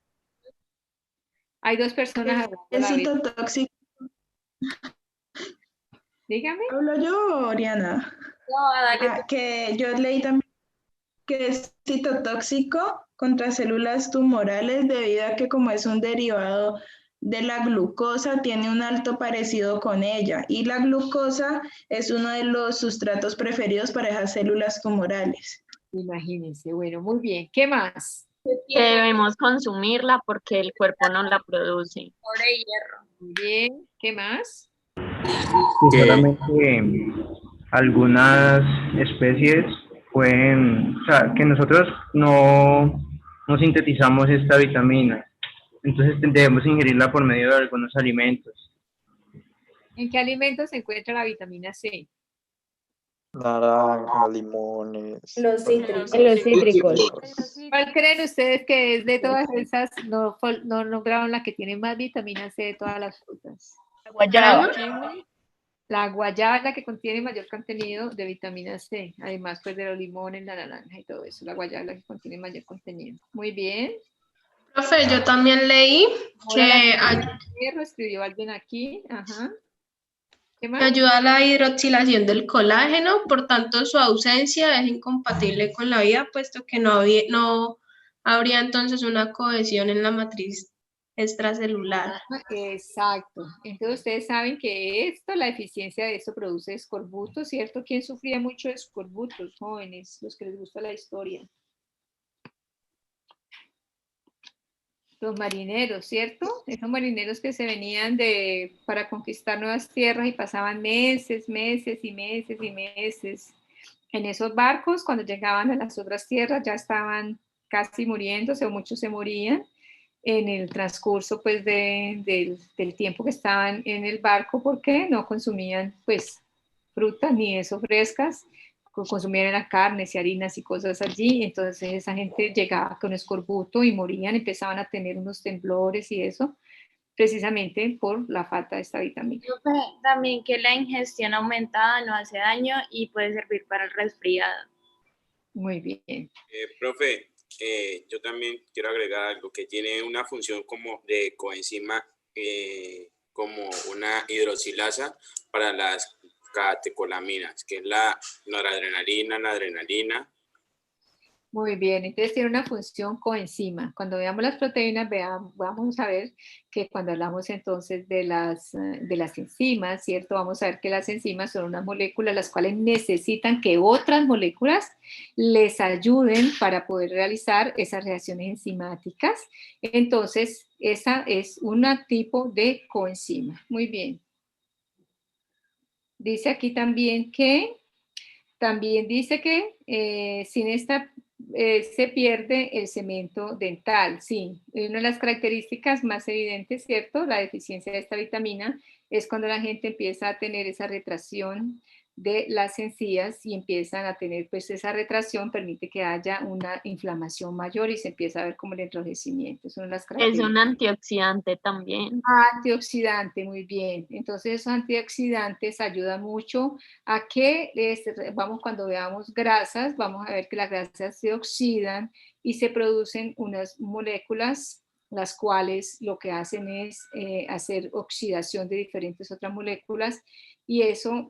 Hay dos personas hablando a es la vez. citotóxico. Dígame. ¿Hablo yo, Oriana? No, dale. Que yo leí también que es citotóxico contra células tumorales debido a que como es un derivado de la glucosa, tiene un alto parecido con ella y la glucosa es uno de los sustratos preferidos para esas células tumorales. Imagínense, bueno, muy bien. ¿Qué más? Que debemos consumirla porque el cuerpo no la produce. Cobre y hierro. Muy bien. ¿Qué más? Sí, solamente algunas especies pueden, o sea, que nosotros no sintetizamos esta vitamina, entonces debemos ingerirla por medio de algunos alimentos. ¿En qué alimentos se encuentra la vitamina C? Naranja, limones. Los cítricos. En los cítricos. ¿Cuál creen ustedes que es de todas esas? No nombraron la que tiene más vitamina C de todas las frutas. Guayaba. La guayaba es la que contiene mayor contenido de vitamina C, además pues de los limones, la naranja y todo eso. La guayaba es la que contiene mayor contenido. Muy bien. Profe, yo también leí que Hierro escribió alguien aquí. Ajá. ¿Qué Que más? ayuda a la hidroxilación del colágeno, por tanto su ausencia es incompatible con la vida, puesto que no habría entonces una cohesión en la matriz extracelular. Exacto. Entonces ustedes saben que esto, la eficiencia de esto produce escorbuto, ¿cierto? ¿Quién sufría mucho de escorbutos, jóvenes, los que les gusta la historia? Los marineros, ¿cierto? Esos marineros que se venían para conquistar nuevas tierras y pasaban meses, meses y meses y meses en esos barcos. Cuando llegaban a las otras tierras ya estaban casi muriéndose o muchos se morían en el transcurso pues del tiempo que estaban en el barco porque no consumían pues frutas ni eso frescas, consumían las carnes y harinas y cosas allí, entonces esa gente llegaba con escorbuto y morían, empezaban a tener unos temblores y eso, precisamente por la falta de esta vitamina. También que la ingestión aumentada no hace daño y puede servir para el resfriado. Muy bien. Profe, yo también quiero agregar algo que tiene una función como de coenzima, como una hidroxilasa para las catecolaminas, que es la noradrenalina, la adrenalina. Muy bien, entonces tiene una función coenzima. Cuando veamos las proteínas, vamos a ver que cuando hablamos entonces de las enzimas, ¿cierto? Vamos a ver que las enzimas son unas moléculas las cuales necesitan que otras moléculas les ayuden para poder realizar esas reacciones enzimáticas. Entonces, esa es un tipo de coenzima. Muy bien. Dice aquí también que sin esta se pierde el cemento dental. Sí, una de las características más evidentes, ¿cierto? La deficiencia de esta vitamina es cuando la gente empieza a tener esa retracción de las encías y empiezan a tener, pues esa retracción permite que haya una inflamación mayor y se empieza a ver como el enrojecimiento. Son las Es características. un antioxidante también. Antioxidante, muy bien. Entonces, esos antioxidantes ayudan mucho a que, cuando veamos grasas, vamos a ver que las grasas se oxidan y se producen unas moléculas, las cuales lo que hacen es hacer oxidación de diferentes otras moléculas y eso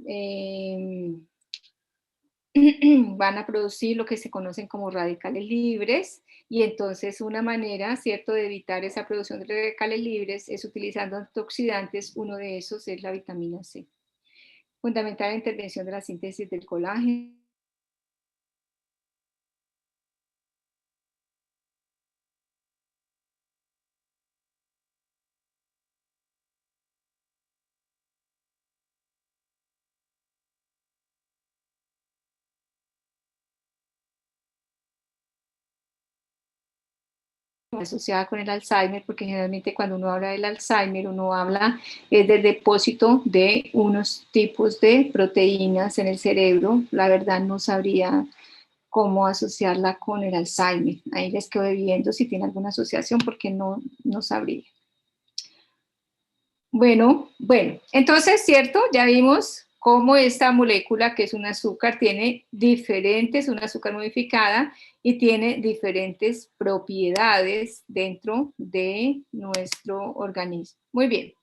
van a producir lo que se conocen como radicales libres y entonces una manera, ¿cierto?, de evitar esa producción de radicales libres es utilizando antioxidantes, uno de esos es la vitamina C. Fundamental la intervención de la síntesis del colágeno. Asociada con el Alzheimer, porque generalmente cuando uno habla del Alzheimer, uno habla del depósito de unos tipos de proteínas en el cerebro. La verdad no sabría cómo asociarla con el Alzheimer. Ahí les quedo viendo si tiene alguna asociación, porque no sabría. Bueno, entonces, ¿cierto? Ya vimos cómo esta molécula, que es un azúcar, tiene una azúcar modificada, y tiene diferentes propiedades dentro de nuestro organismo. Muy bien,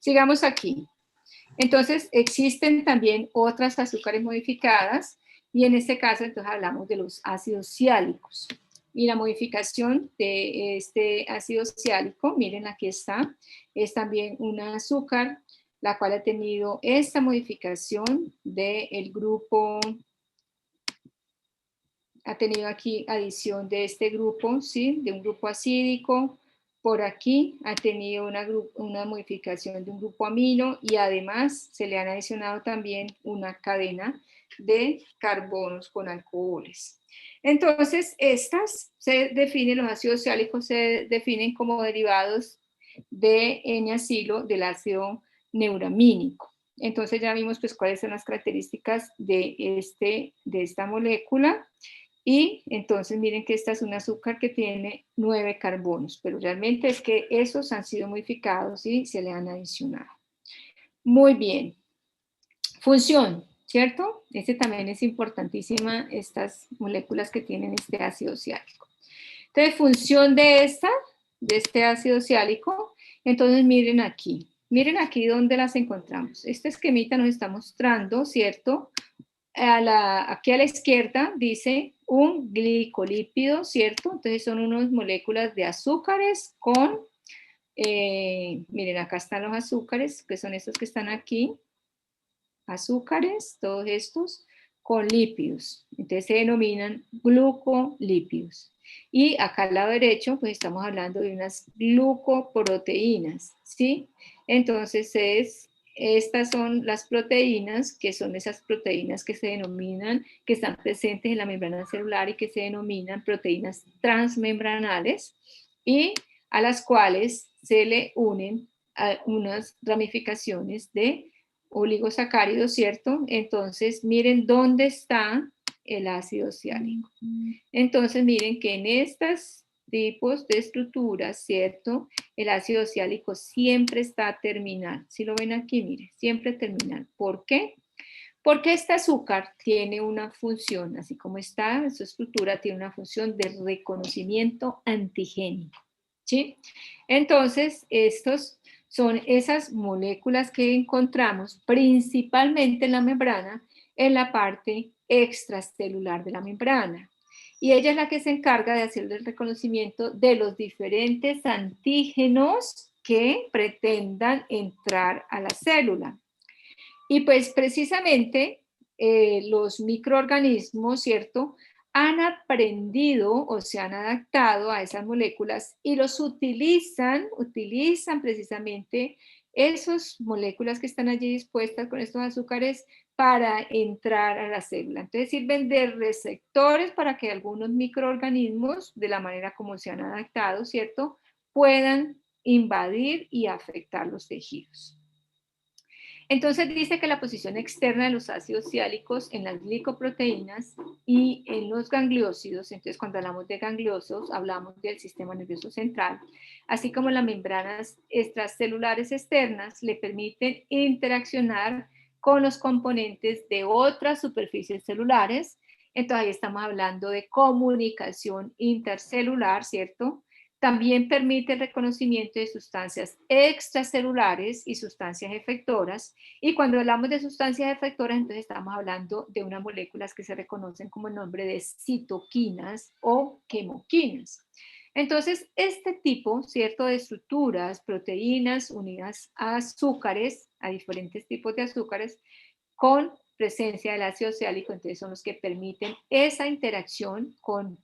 sigamos aquí. Entonces, existen también otras azúcares modificadas, y en este caso, entonces, hablamos de los ácidos siálicos. Y la modificación de este ácido siálico, miren, aquí está, es también un azúcar, la cual ha tenido esta modificación del grupo, ha tenido aquí adición de este grupo, ¿sí? De un grupo acídico. Por aquí ha tenido una modificación de un grupo amino y además se le han adicionado también una cadena de carbonos con alcoholes. Entonces, los ácidos siálicos se definen como derivados de N-acilo del ácido neuramínico. Entonces ya vimos pues cuáles son las características de esta molécula. Y entonces miren que esta es un azúcar que tiene 9 carbonos, pero realmente es que esos han sido modificados y se le han adicionado. Muy bien. Función, ¿cierto? También es importantísima, estas moléculas que tienen este ácido siálico. Entonces, función de este ácido siálico, entonces miren aquí. Miren aquí donde las encontramos. Este esquemita nos está mostrando, ¿cierto? Aquí a la izquierda dice un glicolípido, ¿cierto? Entonces son unas moléculas de azúcares con, miren, acá están los azúcares, que son estos que están aquí. Azúcares, todos estos, con lípidos. Entonces se denominan glucolípidos. Y acá al lado derecho, pues estamos hablando de unas glucoproteínas, ¿sí? Entonces estas son las proteínas, que son esas proteínas que se denominan, que están presentes en la membrana celular y que se denominan proteínas transmembranales, y a las cuales se le unen unas ramificaciones de oligosacáridos, ¿cierto? Entonces, miren dónde está el ácido ciálico. Entonces, miren que en estos tipos de estructuras, ¿cierto? El ácido ciálico siempre está terminal. Si lo ven aquí, miren, siempre terminal. ¿Por qué? Porque este azúcar tiene una función, así como está, su estructura tiene una función de reconocimiento antigénico, ¿sí? Entonces, estos son esas moléculas que encontramos principalmente en la membrana, en la parte extracelular de la membrana. Y ella es la que se encarga de hacer el reconocimiento de los diferentes antígenos que pretendan entrar a la célula. Y pues precisamente los microorganismos, ¿cierto?, han aprendido o se han adaptado a esas moléculas y los utilizan precisamente esas moléculas que están allí dispuestas con estos azúcares para entrar a la célula. Entonces sirven de receptores para que algunos microorganismos, de la manera como se han adaptado, ¿cierto?, puedan invadir y afectar los tejidos. Entonces dice que la posición externa de los ácidos ciálicos en las glicoproteínas y en los gangliósidos, entonces cuando hablamos de gangliosos hablamos del sistema nervioso central, así como las membranas extracelulares externas, le permiten interaccionar con los componentes de otras superficies celulares. Entonces ahí estamos hablando de comunicación intercelular, ¿cierto? También permite el reconocimiento de sustancias extracelulares y sustancias efectoras. Y cuando hablamos de sustancias efectoras, entonces estamos hablando de unas moléculas que se reconocen como el nombre de citoquinas o quimoquinas. Entonces, este tipo, ¿cierto?, de estructuras, proteínas unidas a azúcares, a diferentes tipos de azúcares, con presencia del ácido ciálico, entonces son los que permiten esa interacción con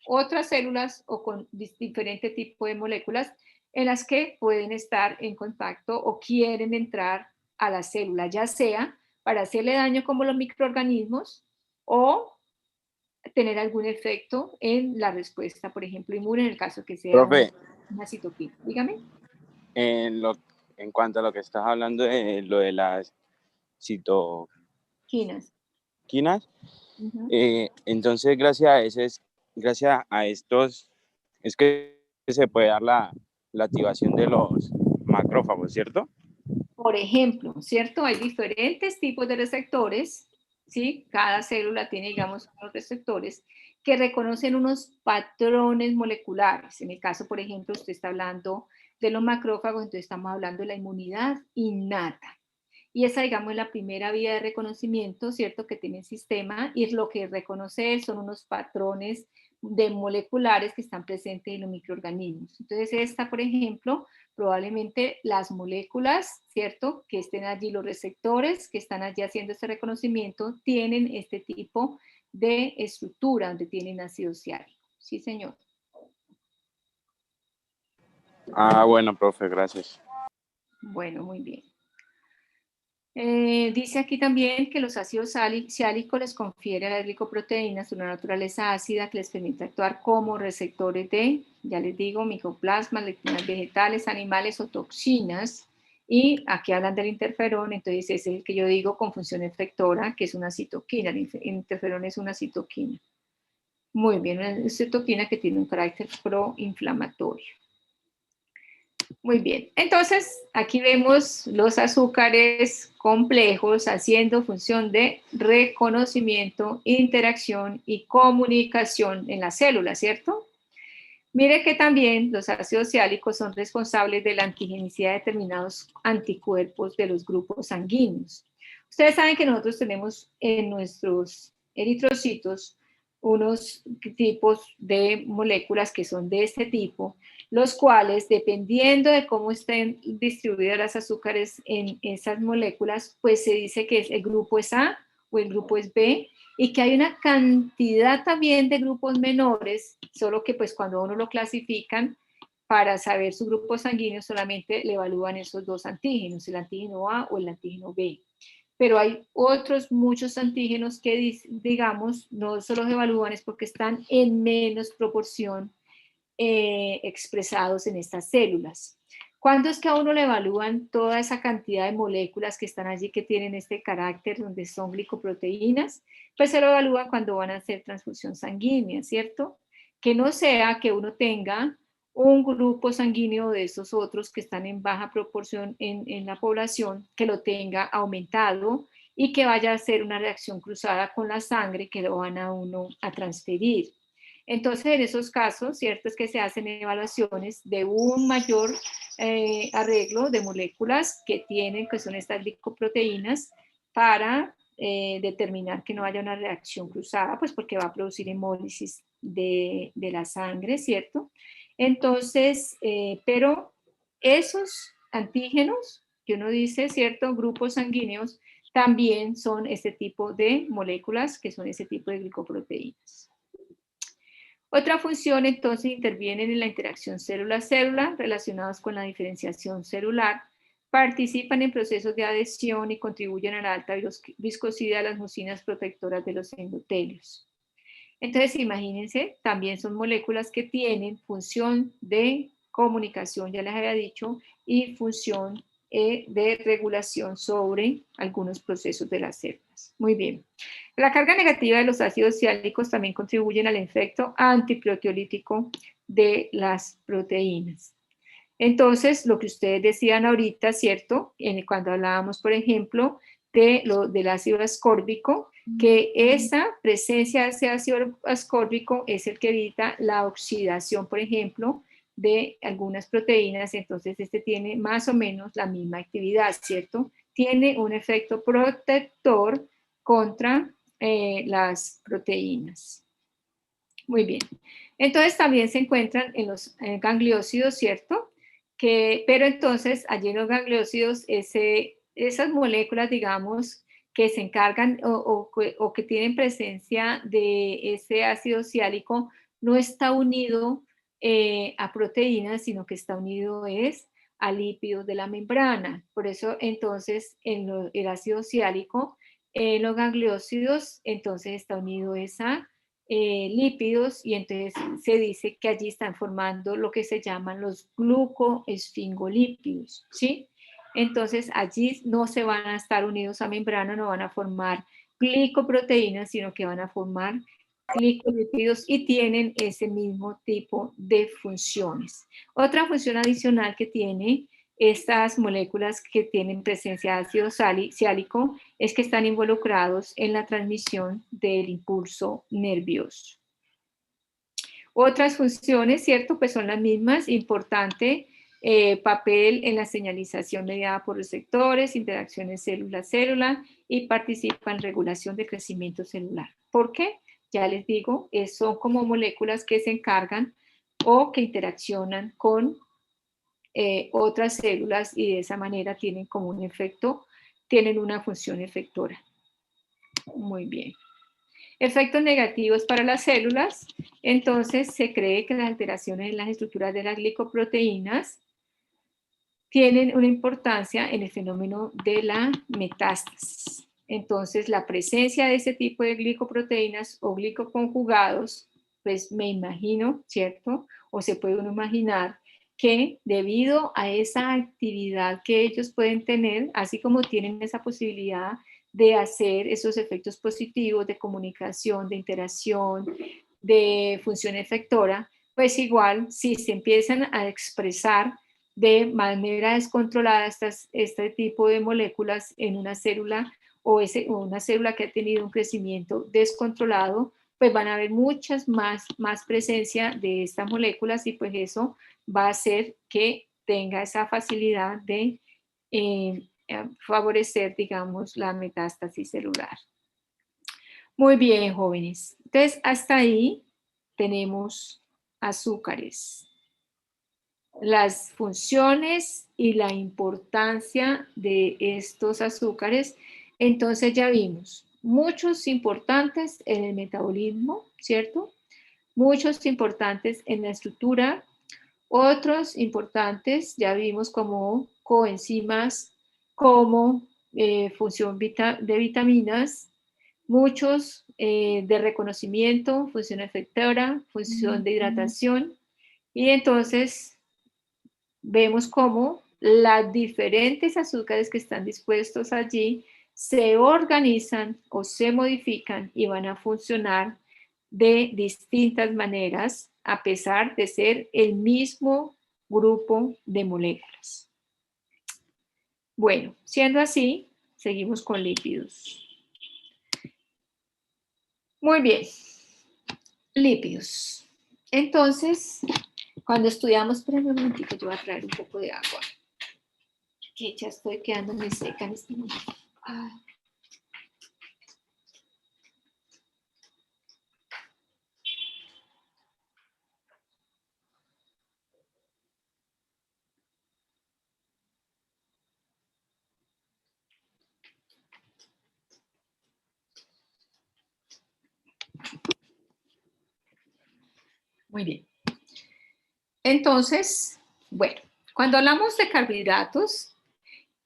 otras células o con diferentes tipos de moléculas en las que pueden estar en contacto o quieren entrar a la célula, ya sea para hacerle daño como los microorganismos o tener algún efecto en la respuesta, por ejemplo, inmune, en el caso que sea Profe, una citoquina. Dígame. en cuanto a lo que estás hablando de lo de las citoquinas, entonces gracias a estos es que se puede dar la activación de los macrófagos, ¿cierto? Por ejemplo, ¿cierto? Hay diferentes tipos de receptores, ¿sí? Cada célula tiene, digamos, unos receptores que reconocen unos patrones moleculares. En el caso, por ejemplo, usted está hablando de los macrófagos, entonces estamos hablando de la inmunidad innata. Y esa, digamos, es la primera vía de reconocimiento, ¿cierto?, que tiene el sistema, y lo que reconoce son unos patrones de moleculares que están presentes en los microorganismos. Entonces, esta, por ejemplo, probablemente las moléculas, ¿cierto?, que estén allí, los receptores que están allí haciendo este reconocimiento, tienen este tipo de estructura donde tienen ácido ciálico. Sí, señor. Ah, bueno, profe, gracias. Bueno, muy bien. Dice aquí también que los ácidos ciálicos les confiere a las glicoproteínas una naturaleza ácida que les permite actuar como receptores de, ya les digo, micoplasmas, lectinas vegetales, animales o toxinas. Y aquí hablan del interferón, entonces ese es el que yo digo con función efectora, que es una citoquina. El interferón es una citoquina. Muy bien, una citoquina que tiene un carácter proinflamatorio. Muy bien, entonces aquí vemos los azúcares complejos haciendo función de reconocimiento, interacción y comunicación en la célula, ¿cierto? Mire que también los ácidos siálicos son responsables de la antigenicidad de determinados anticuerpos de los grupos sanguíneos. Ustedes saben que nosotros tenemos en nuestros eritrocitos unos tipos de moléculas que son de este tipo, los cuales, dependiendo de cómo estén distribuidas las azúcares en esas moléculas, pues se dice que el grupo es A o el grupo es B, y que hay una cantidad también de grupos menores, solo que pues cuando uno lo clasifican, para saber su grupo sanguíneo solamente le evalúan esos dos antígenos, el antígeno A o el antígeno B. Pero hay otros muchos antígenos que, digamos, no solo los evalúan es porque están en menos proporción expresados en estas células. ¿Cuándo es que a uno le evalúan toda esa cantidad de moléculas que están allí que tienen este carácter donde son glicoproteínas? Pues se lo evalúan cuando van a hacer transfusión sanguínea, ¿cierto? Que no sea que uno tenga un grupo sanguíneo de esos otros que están en baja proporción en la población, que lo tenga aumentado y que vaya a hacer una reacción cruzada con la sangre que lo van a uno a transferir. Entonces, en esos casos, cierto es que se hacen evaluaciones de un mayor arreglo de moléculas que son estas glicoproteínas, para determinar que no haya una reacción cruzada, pues porque va a producir hemólisis de la sangre, ¿cierto? Entonces, pero esos antígenos que uno dice, ¿cierto? Grupos sanguíneos también son este tipo de moléculas que son ese tipo de glicoproteínas. Otra función, entonces, intervienen en la interacción célula-célula relacionados con la diferenciación celular, participan en procesos de adhesión y contribuyen a la alta viscosidad de las mucinas protectoras de los endotelios. Entonces, imagínense, también son moléculas que tienen función de comunicación, ya les había dicho, y función de regulación sobre algunos procesos de las células. Muy bien. La carga negativa de los ácidos siálicos también contribuyen al efecto antiproteolítico de las proteínas. Entonces, lo que ustedes decían ahorita, ¿cierto? Cuando hablábamos, por ejemplo, del ácido ascórbico, que esa presencia de ese ácido ascórbico es el que evita la oxidación, por ejemplo, de algunas proteínas. Entonces, este tiene más o menos la misma actividad, ¿cierto? Tiene un efecto protector contra las proteínas. Muy bien. Entonces, también se encuentran en los gangliósidos, ¿cierto? Pero entonces, allí en los gangliósidos, esas moléculas, digamos, que se encargan o que tienen presencia de ese ácido siálico, no está unido a proteínas, sino que está unido a lípidos de la membrana. Por eso, entonces, el ácido siálico en los gangliósidos, entonces está unido a lípidos, y entonces se dice que allí están formando lo que se llaman los glucoesfingolípidos, ¿sí? Entonces allí no se van a estar unidos a membrana, no van a formar glicoproteínas, sino que van a formar glicolípidos y tienen ese mismo tipo de funciones. Otra función adicional que tiene estas moléculas que tienen presencia de ácido siálico es que están involucrados en la transmisión del impulso nervioso. Otras funciones, ¿cierto? Pues son las mismas, importante papel en la señalización mediada por receptores, interacciones célula-célula, y participa en regulación de crecimiento celular. ¿Por qué? Ya les digo, son como moléculas que se encargan o que interaccionan con otras células, y de esa manera tienen como un efecto, tienen una función efectora. Muy bien. Efectos negativos para las células. Entonces se cree que las alteraciones en las estructuras de las glicoproteínas tienen una importancia en el fenómeno de la metástasis. Entonces la presencia de ese tipo de glicoproteínas o glicoconjugados, pues me imagino, ¿cierto? O se puede uno imaginar que debido a esa actividad que ellos pueden tener, así como tienen esa posibilidad de hacer esos efectos positivos de comunicación, de interacción, de función efectora, pues igual si se empiezan a expresar de manera descontrolada este tipo de moléculas en una célula, o una célula que ha tenido un crecimiento descontrolado, pues van a haber muchas más presencia de estas moléculas y pues eso va a hacer que tenga esa facilidad de favorecer, digamos, la metástasis celular. Muy bien, jóvenes. Entonces, hasta ahí tenemos azúcares, las funciones y la importancia de estos azúcares. Entonces ya vimos muchos importantes en el metabolismo, ¿cierto? Muchos importantes en la estructura, otros importantes ya vimos como coenzimas, como función de vitaminas, muchos de reconocimiento, función efectora, función de hidratación, y entonces vemos cómo las diferentes azúcares que están dispuestos allí se organizan o se modifican y van a funcionar de distintas maneras a pesar de ser el mismo grupo de moléculas. Bueno, siendo así, seguimos con lípidos. Muy bien, lípidos. Entonces, cuando estudiamos, espérenme un momentito, yo voy a traer un poco de agua, que ya estoy quedándome seca en este momento. Muy bien. Entonces, bueno, cuando hablamos de carbohidratos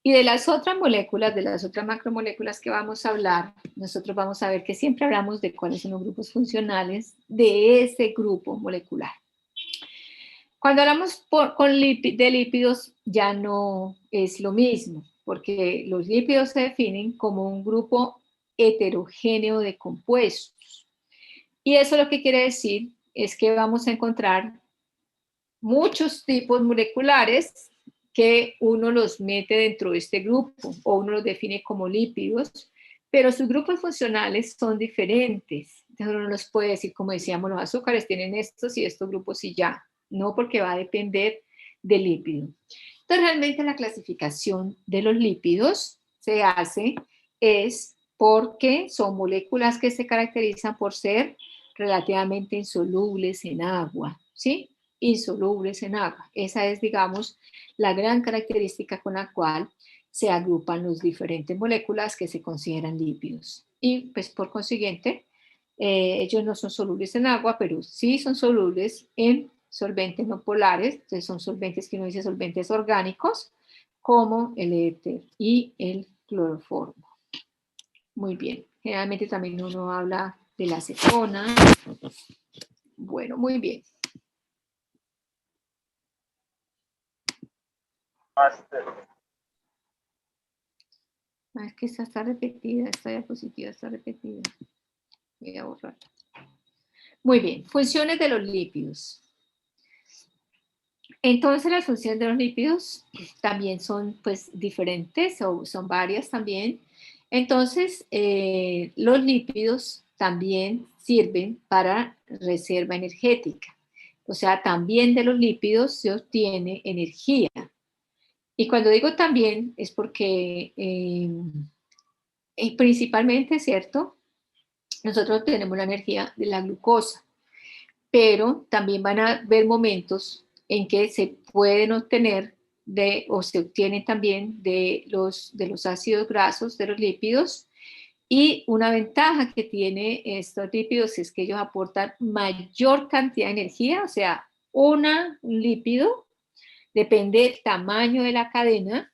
y de las otras moléculas, de las otras macromoléculas que vamos a hablar, nosotros vamos a ver que siempre hablamos de cuáles son los grupos funcionales de ese grupo molecular. Cuando hablamos de lípidos ya no es lo mismo, porque los lípidos se definen como un grupo heterogéneo de compuestos. Y eso lo que quiere decir es que vamos a encontrar muchos tipos moleculares que uno los mete dentro de este grupo o uno los define como lípidos, pero sus grupos funcionales son diferentes. Entonces uno no los puede decir, como decíamos, los azúcares tienen estos y estos grupos y ya. No, porque va a depender del lípido. Entonces realmente la clasificación de los lípidos se hace es porque son moléculas que se caracterizan por ser relativamente insolubles en agua, ¿sí? Insolubles en agua. Esa es, digamos, la gran característica con la cual se agrupan las diferentes moléculas que se consideran lípidos. Y pues por consiguiente, ellos no son solubles en agua, pero sí son solubles en solventes no polares, entonces son solventes que uno dice solventes orgánicos, como el éter y el cloroformo. Muy bien, generalmente también uno habla de la acetona. Bueno, muy bien. Es que esta está repetida, esta diapositiva está repetida. Voy a borrar. Muy bien, funciones de los lípidos. Entonces las funciones de los lípidos también son pues diferentes o son varias también. Entonces los lípidos también sirven para reserva energética. O sea, también de los lípidos se obtiene energía. Y cuando digo también es porque principalmente, ¿cierto? Nosotros tenemos la energía de la glucosa, pero también van a haber momentos en que se pueden obtener o se obtienen también de los ácidos grasos, de los lípidos, y una ventaja que tiene estos lípidos es que ellos aportan mayor cantidad de energía, o sea, un lípido, depende del tamaño de la cadena,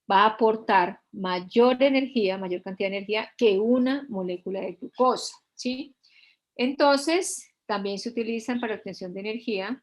va a aportar mayor energía, mayor cantidad de energía que una molécula de glucosa, ¿sí? Entonces, también se utilizan para obtención de energía,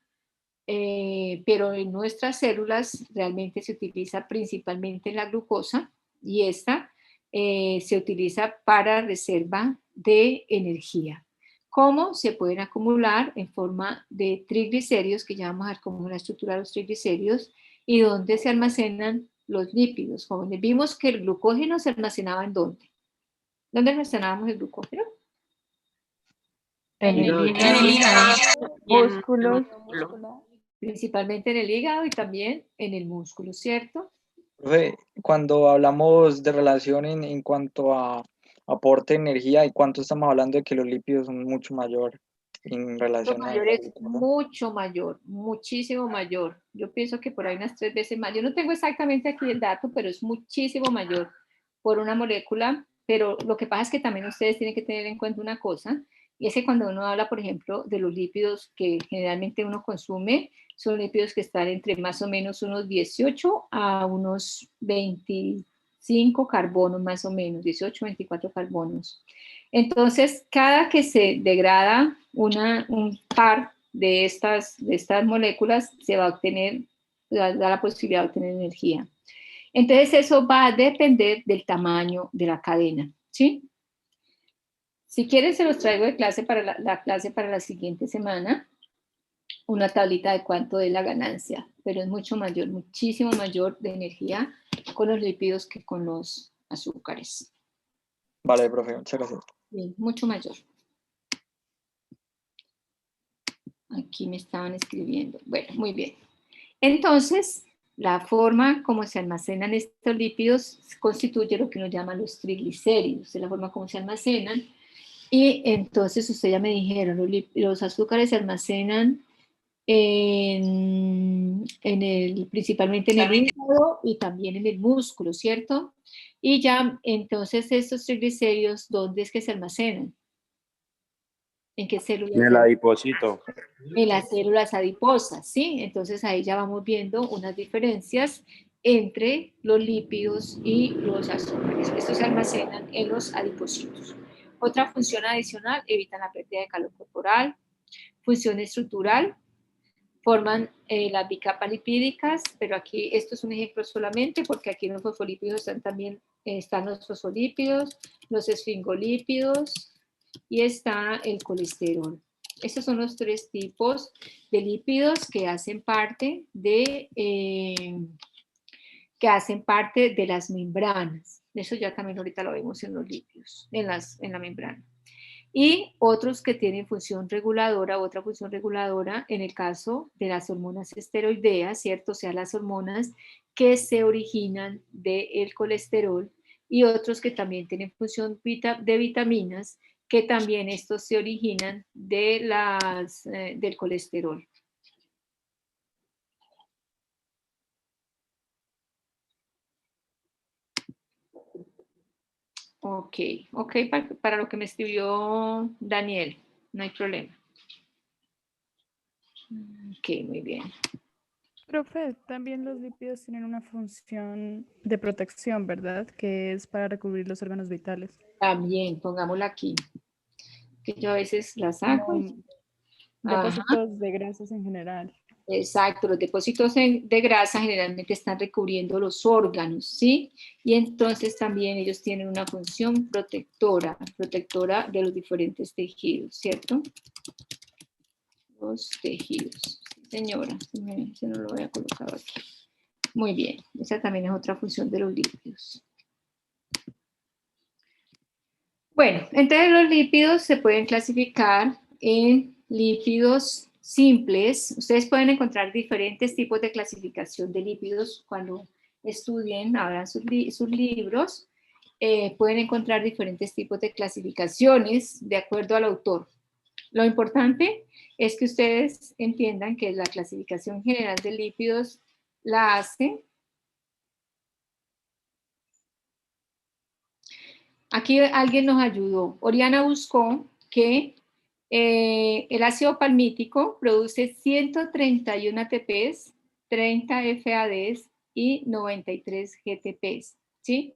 pero en nuestras células realmente se utiliza principalmente la glucosa y esta se utiliza para reserva de energía. ¿Cómo? Se pueden acumular en forma de triglicéridos, que ya vamos a ver cómo es la estructura de los triglicéridos, y dónde se almacenan los lípidos. Jóvenes, vimos que el glucógeno se almacenaba ¿en dónde? ¿Dónde almacenábamos el glucógeno? En el En el hígado, hígado y en el músculos. músculo. Principalmente en el hígado y también en el músculo, ¿cierto? Profe, cuando hablamos de relación en cuanto a aporte de energía, ¿y cuánto estamos hablando de que los lípidos son mucho mayor en Mucho relación a mayor eso? es mucho mayor, muchísimo mayor. Yo pienso que por ahí unas 3 veces más. Yo no tengo exactamente aquí el dato, pero es muchísimo mayor por una molécula. Pero lo que pasa es que también ustedes tienen que tener en cuenta una cosa, y es que cuando uno habla, por ejemplo, de los lípidos que generalmente uno consume, son lípidos que están entre más o menos unos 18 a unos 25 carbonos, más o menos, 18, 24 carbonos. Entonces, cada que se degrada un par de estas moléculas, se va a obtener, da la posibilidad de obtener energía. Entonces, eso va a depender del tamaño de la cadena, ¿sí? Si quieren, se los traigo de clase para la clase para la siguiente semana, una tablita de cuánto es la ganancia, pero es mucho mayor, muchísimo mayor de energía con los lípidos que con los azúcares. Vale, profe, muchas gracias. Bien, mucho mayor. Aquí me estaban escribiendo. Bueno, muy bien. Entonces, la forma como se almacenan estos lípidos constituye lo que nos llaman los triglicéridos, es la forma como se almacenan. Y entonces, ustedes ya me dijeron, los azúcares se almacenan principalmente en el hígado y también en el músculo, ¿cierto? Y ya, entonces, estos triglicéridos, ¿dónde es que se almacenan? ¿En qué células? En el adipocito. En las células adiposas, ¿sí? Entonces ahí ya vamos viendo unas diferencias entre los lípidos y los azúcares. Estos se almacenan en los adipocitos. Otra función adicional, evitan la pérdida de calor corporal. Función estructural, forman las bicapas lipídicas, pero aquí esto es un ejemplo solamente porque aquí en los fosfolípidos están los fosfolípidos, los esfingolípidos y está el colesterol. Estos son los 3 tipos de lípidos que hacen parte de las membranas. Eso ya también ahorita lo vemos en los lípidos, en la membrana. Y otros que tienen función reguladora, otra función reguladora en el caso de las hormonas esteroideas, ¿cierto? O sea, las hormonas que se originan del colesterol, y otros que también tienen función de vitaminas, que también estos se originan del colesterol. Ok, para lo que me escribió Daniel, no hay problema. Ok, muy bien. Profe, también los lípidos tienen una función de protección, ¿verdad? Que es para recubrir los órganos vitales. También, pongámosla aquí. Que yo a veces la saco. Depósitos de grasas en general. Exacto, los depósitos de grasa generalmente están recubriendo los órganos, ¿sí? Y entonces también ellos tienen una función protectora de los diferentes tejidos, ¿cierto? Los tejidos, sí, señora, se no lo voy a colocar aquí. Muy bien, esa también es otra función de los lípidos. Bueno, entonces los lípidos se pueden clasificar en lípidos simples. Ustedes pueden encontrar diferentes tipos de clasificación de lípidos cuando estudien, abran sus libros. Pueden encontrar diferentes tipos de clasificaciones de acuerdo al autor. Lo importante es que ustedes entiendan que la clasificación general de lípidos la hace. Aquí alguien nos ayudó. Oriana buscó que el ácido palmítico produce 131 ATPs, 30 FADs y 93 GTPs, ¿sí?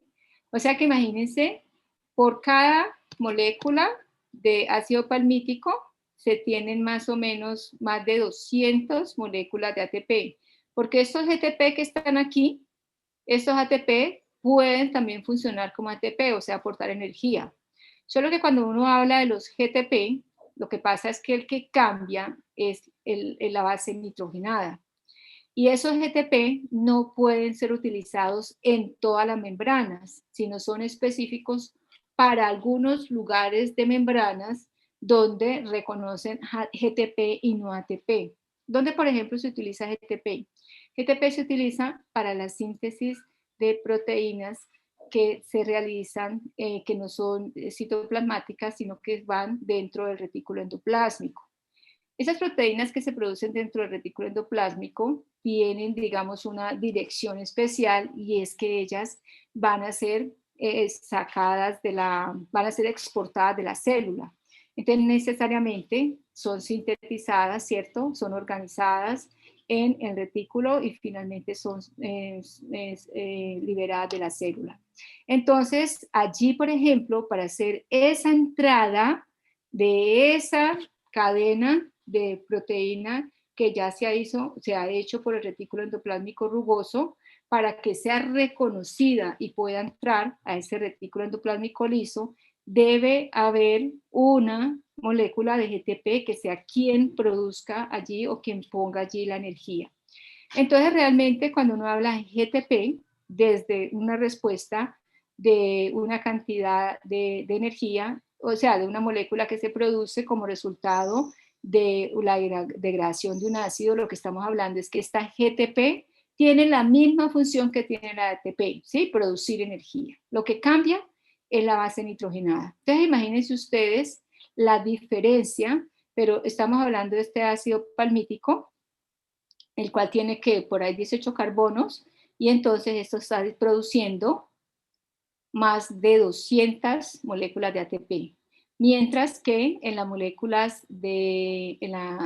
O sea que imagínense, por cada molécula de ácido palmítico se tienen más o menos más de 200 moléculas de ATP, porque estos GTP que están aquí, estos ATP pueden también funcionar como ATP, o sea, aportar energía. Solo que cuando uno habla de los GTP, lo que pasa es que el que cambia es la base nitrogenada. Y esos GTP no pueden ser utilizados en todas las membranas, sino son específicos para algunos lugares de membranas donde reconocen GTP y no ATP. ¿Dónde, por ejemplo, se utiliza GTP? GTP se utiliza para la síntesis de proteínas que se realizan, que no son citoplasmáticas, sino que van dentro del retículo endoplásmico. Esas proteínas que se producen dentro del retículo endoplásmico tienen, digamos, una dirección especial, y es que ellas van a ser sacadas van a ser exportadas de la célula. Entonces, necesariamente son sintetizadas, ¿cierto? Son organizadas en el retículo y finalmente son liberadas de la célula. Entonces, allí, por ejemplo, para hacer esa entrada de esa cadena de proteína que ya se ha hecho por el retículo endoplásmico rugoso, para que sea reconocida y pueda entrar a ese retículo endoplásmico liso, debe haber una molécula de GTP que sea quien produzca allí o quien ponga allí la energía. Entonces, realmente, cuando uno habla de GTP, desde una respuesta de una cantidad de energía, o sea, de una molécula que se produce como resultado de la degradación de un ácido, lo que estamos hablando es que esta GTP tiene la misma función que tiene la ATP, ¿sí? Producir energía. Lo que cambia es la base nitrogenada. Entonces, imagínense ustedes la diferencia, pero estamos hablando de este ácido palmítico, el cual tiene que por ahí 18 carbonos, y entonces esto está produciendo más de 200 moléculas de ATP. Mientras que en las moléculas en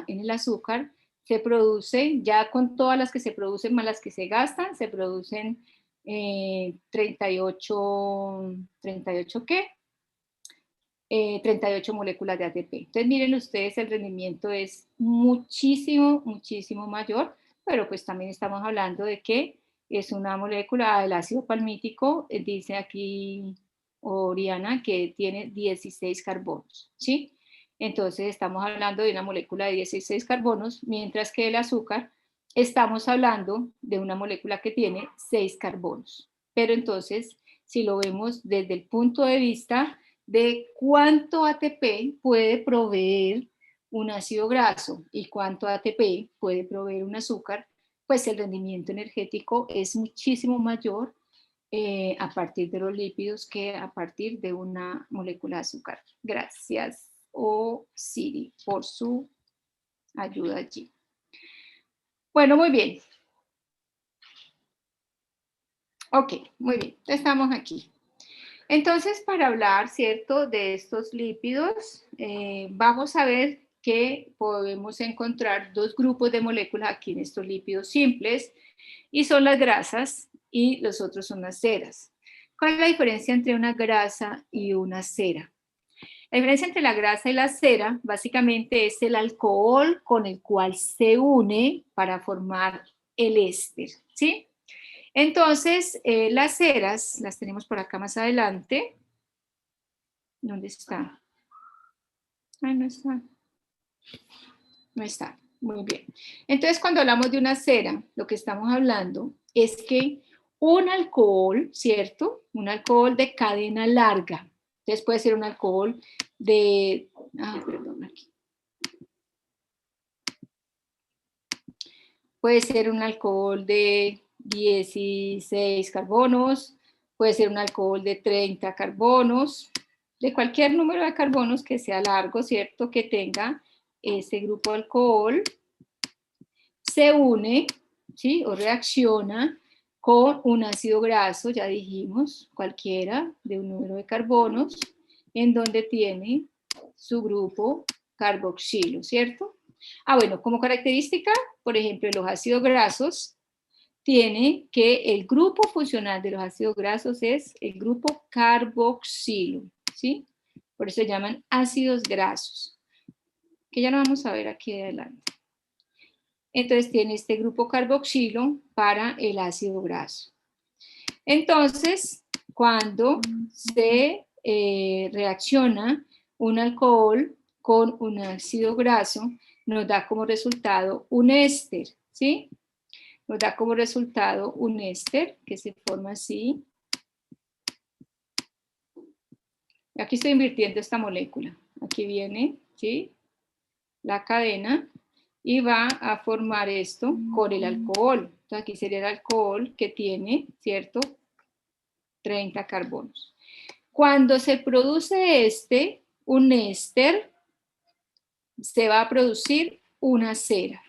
el azúcar se produce, ya con todas las que se producen más las que se gastan, se producen 38 moléculas de ATP. Entonces, miren ustedes, el rendimiento es muchísimo, muchísimo mayor, pero pues también estamos hablando de que es una molécula del ácido palmítico, dice aquí Oriana, que tiene 16 carbonos, ¿sí? Entonces, estamos hablando de una molécula de 16 carbonos, mientras que el azúcar, estamos hablando de una molécula que tiene 6 carbonos. Pero entonces, si lo vemos desde el punto de vista de cuánto ATP puede proveer un ácido graso y cuánto ATP puede proveer un azúcar, pues el rendimiento energético es muchísimo mayor a partir de los lípidos que a partir de una molécula de azúcar. Gracias, Siri, por su ayuda allí. Bueno, muy bien. Ok, muy bien, estamos aquí. Entonces, para hablar, ¿cierto?, de estos lípidos, vamos a ver que podemos encontrar dos grupos de moléculas aquí en estos lípidos simples, y son las grasas y los otros son las ceras. ¿Cuál es la diferencia entre una grasa y una cera? La diferencia entre la grasa y la cera básicamente es el alcohol con el cual se une para formar el éster, ¿sí? Entonces, las ceras las tenemos por acá más adelante. ¿Dónde está? Ah, no está. No está. Muy bien. Entonces, cuando hablamos de una cera, lo que estamos hablando es que un alcohol, ¿cierto? Un alcohol de cadena larga. Entonces, puede ser un alcohol de... perdón, aquí. Puede ser un alcohol de 16 carbonos, puede ser un alcohol de 30 carbonos, de cualquier número de carbonos que sea largo, ¿cierto? Que tenga ese grupo de alcohol, se une, ¿sí? O reacciona con un ácido graso, ya dijimos, cualquiera de un número de carbonos, en donde tiene su grupo carboxilo, ¿cierto? Bueno, como característica, por ejemplo, los ácidos grasos, tiene que el grupo funcional de los ácidos grasos es el grupo carboxilo, ¿sí? Por eso se llaman ácidos grasos, que ya lo vamos a ver aquí adelante. Entonces tiene este grupo carboxilo para el ácido graso. Entonces, cuando se reacciona un alcohol con un ácido graso, nos da como resultado un éster, ¿sí? Nos da como resultado un éster que se forma así. Aquí estoy invirtiendo esta molécula. Aquí viene, ¿sí? La cadena, y va a formar esto con el alcohol. Entonces aquí sería el alcohol que tiene, ¿cierto? 30 carbonos. Cuando se produce un éster, se va a producir una cera,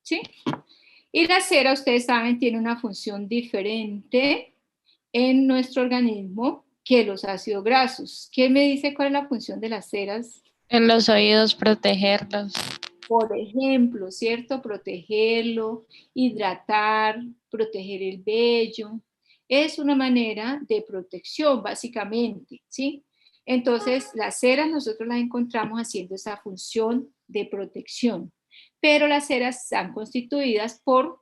¿sí? Y la cera, ustedes saben, tiene una función diferente en nuestro organismo que los ácidos grasos. ¿Quién me dice cuál es la función de las ceras? En los oídos, protegerlos. Por ejemplo, ¿cierto? Protegerlo, hidratar, proteger el vello. Es una manera de protección, básicamente, ¿sí? Entonces, las ceras nosotros las encontramos haciendo esa función de protección, pero las ceras están constituidas por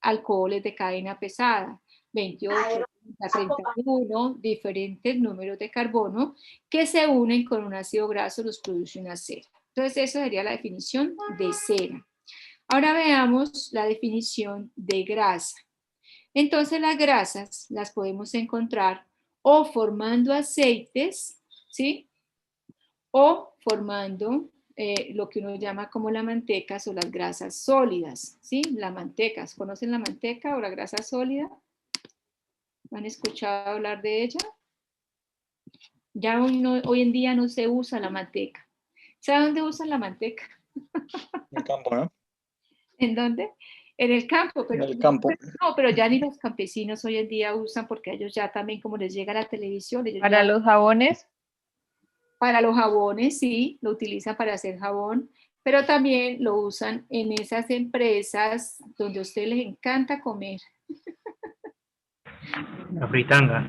alcoholes de cadena pesada, 28, 31, diferentes números de carbono que se unen con un ácido graso, los produce una cera. Entonces, esa sería la definición de cera. Ahora veamos la definición de grasa. Entonces, las grasas las podemos encontrar o formando aceites, ¿sí? O formando lo que uno llama como la manteca o las grasas sólidas, ¿sí? Las mantecas. ¿Conocen la manteca o la grasa sólida? ¿Han escuchado hablar de ella? Ya hoy en día no se usa la manteca. ¿Sabe dónde usan la manteca? En el campo, ¿no? ¿En dónde? En el campo. Pero, En el campo. no, pero ya ni los campesinos hoy en día usan porque ellos ya también, como les llega la televisión. Ellos Para ya, los jabones, para los jabones, sí, lo utilizan para hacer jabón, pero también lo usan en esas empresas donde a ustedes les encanta comer, La fritanga.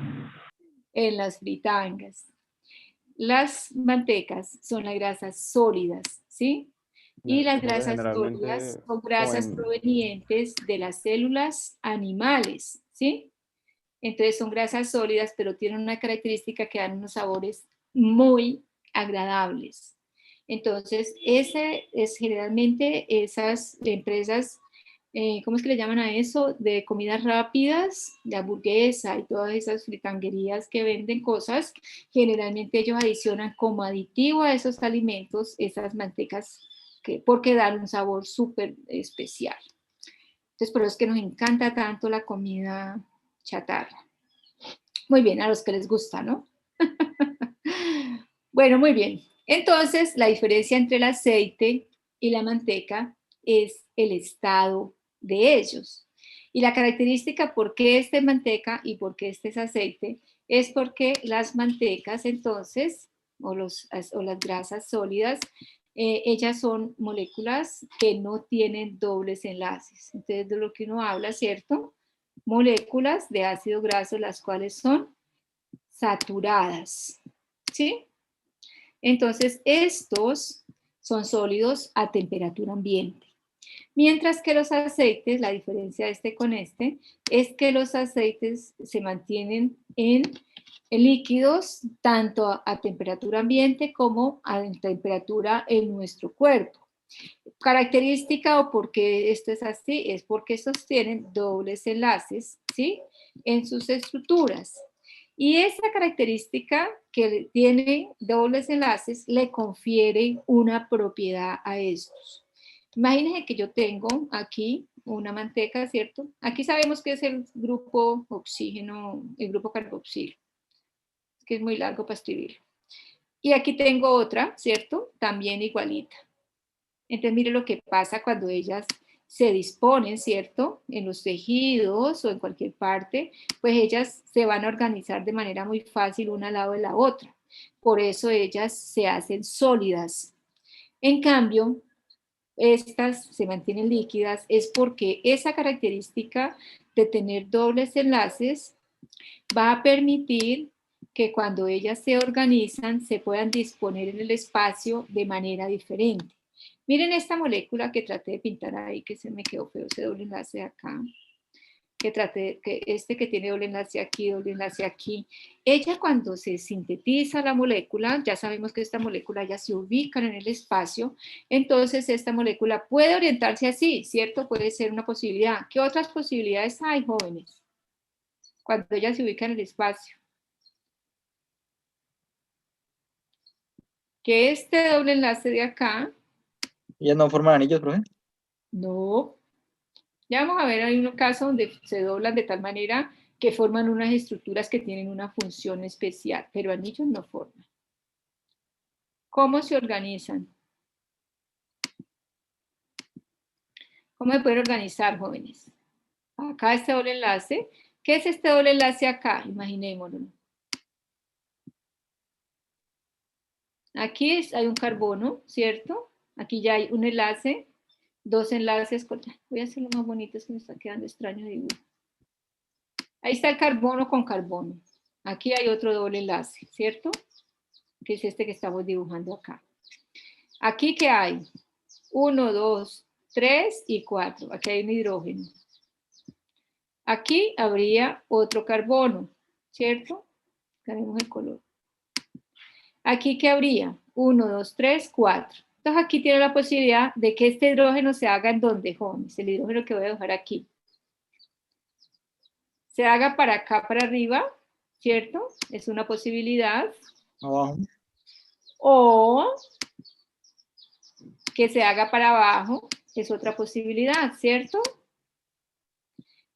en las fritangas. Las mantecas son las grasas sólidas, ¿sí? Y las Eso grasas generalmente sólidas son como grasas provenientes de las células animales, ¿sí? Entonces son grasas sólidas, pero tienen una característica que dan unos sabores muy agradables. Entonces, ese es generalmente esas empresas, ¿cómo es que le llaman a eso? De comidas rápidas, de hamburguesa y todas esas fritanguerías que venden cosas, generalmente ellos adicionan como aditivo a esos alimentos esas mantecas porque dan un sabor súper especial. Entonces, por eso es que nos encanta tanto la comida chatarra. Muy bien, a los que les gusta, ¿no? Bueno, muy bien. Entonces, la diferencia entre el aceite y la manteca es el estado de ellos. Y la característica por qué este es manteca y por qué este es aceite es porque las mantecas, entonces, o las grasas sólidas, ellas son moléculas que no tienen dobles enlaces. Entonces, de lo que uno habla, ¿cierto? Moléculas de ácido graso, las cuales son saturadas, ¿sí? Entonces, estos son sólidos a temperatura ambiente. Mientras que los aceites, la diferencia de este con este, es que los aceites se mantienen en líquidos tanto a temperatura ambiente como a temperatura en nuestro cuerpo. Característica o por qué esto es así es porque estos tienen dobles enlaces, ¿sí? En sus estructuras. Y esa característica que tiene dobles enlaces le confiere una propiedad a estos. Imagínense que yo tengo aquí una manteca, ¿cierto? Aquí sabemos que es el grupo oxígeno, el grupo carboxilo, que es muy largo para escribirlo. Y aquí tengo otra, ¿cierto? También igualita. Entonces, mire lo que pasa cuando ellas se disponen, ¿cierto? En los tejidos o en cualquier parte, pues ellas se van a organizar de manera muy fácil una al lado de la otra. Por eso ellas se hacen sólidas. En cambio, estas se mantienen líquidas es porque esa característica de tener dobles enlaces va a permitir que cuando ellas se organizan se puedan disponer en el espacio de manera diferente. Miren esta molécula que traté de pintar ahí, que se me quedó feo ese doble enlace acá, que tiene doble enlace aquí. Ella cuando se sintetiza la molécula, ya sabemos que esta molécula ya se ubica en el espacio, entonces esta molécula puede orientarse así, ¿cierto? Puede ser una posibilidad. ¿Qué otras posibilidades hay, jóvenes? Cuando ella se ubica en el espacio. que este doble enlace de acá, ¿Ellas no forman anillos, profe? no. Ya vamos a ver, hay un caso donde se doblan de tal manera que forman unas estructuras que tienen una función especial, pero anillos no forman. ¿Cómo se organizan? ¿Cómo se pueden organizar, jóvenes? Acá este doble enlace. ¿Qué es este doble enlace acá? Imaginémoslo. Aquí hay un carbono, ¿cierto? Aquí ya hay un enlace, dos enlaces. Voy a hacerlo más bonito, es que me está quedando extraño el dibujo. Ahí está el carbono con carbono. Aquí hay otro doble enlace, ¿cierto? Que es este que estamos dibujando acá. Aquí, ¿qué hay? 1, 2, 3 y 4. Aquí hay un hidrógeno. Aquí habría otro carbono, ¿cierto? Cambiemos el color. Aquí, ¿qué habría? 1, 2, 3, 4. Entonces, aquí tiene la posibilidad de que este hidrógeno se haga en donde, jóvenes. El hidrógeno que voy a dejar aquí. Se haga para acá, para arriba, ¿cierto? Es una posibilidad. Abajo. O que se haga para abajo, es otra posibilidad, ¿cierto?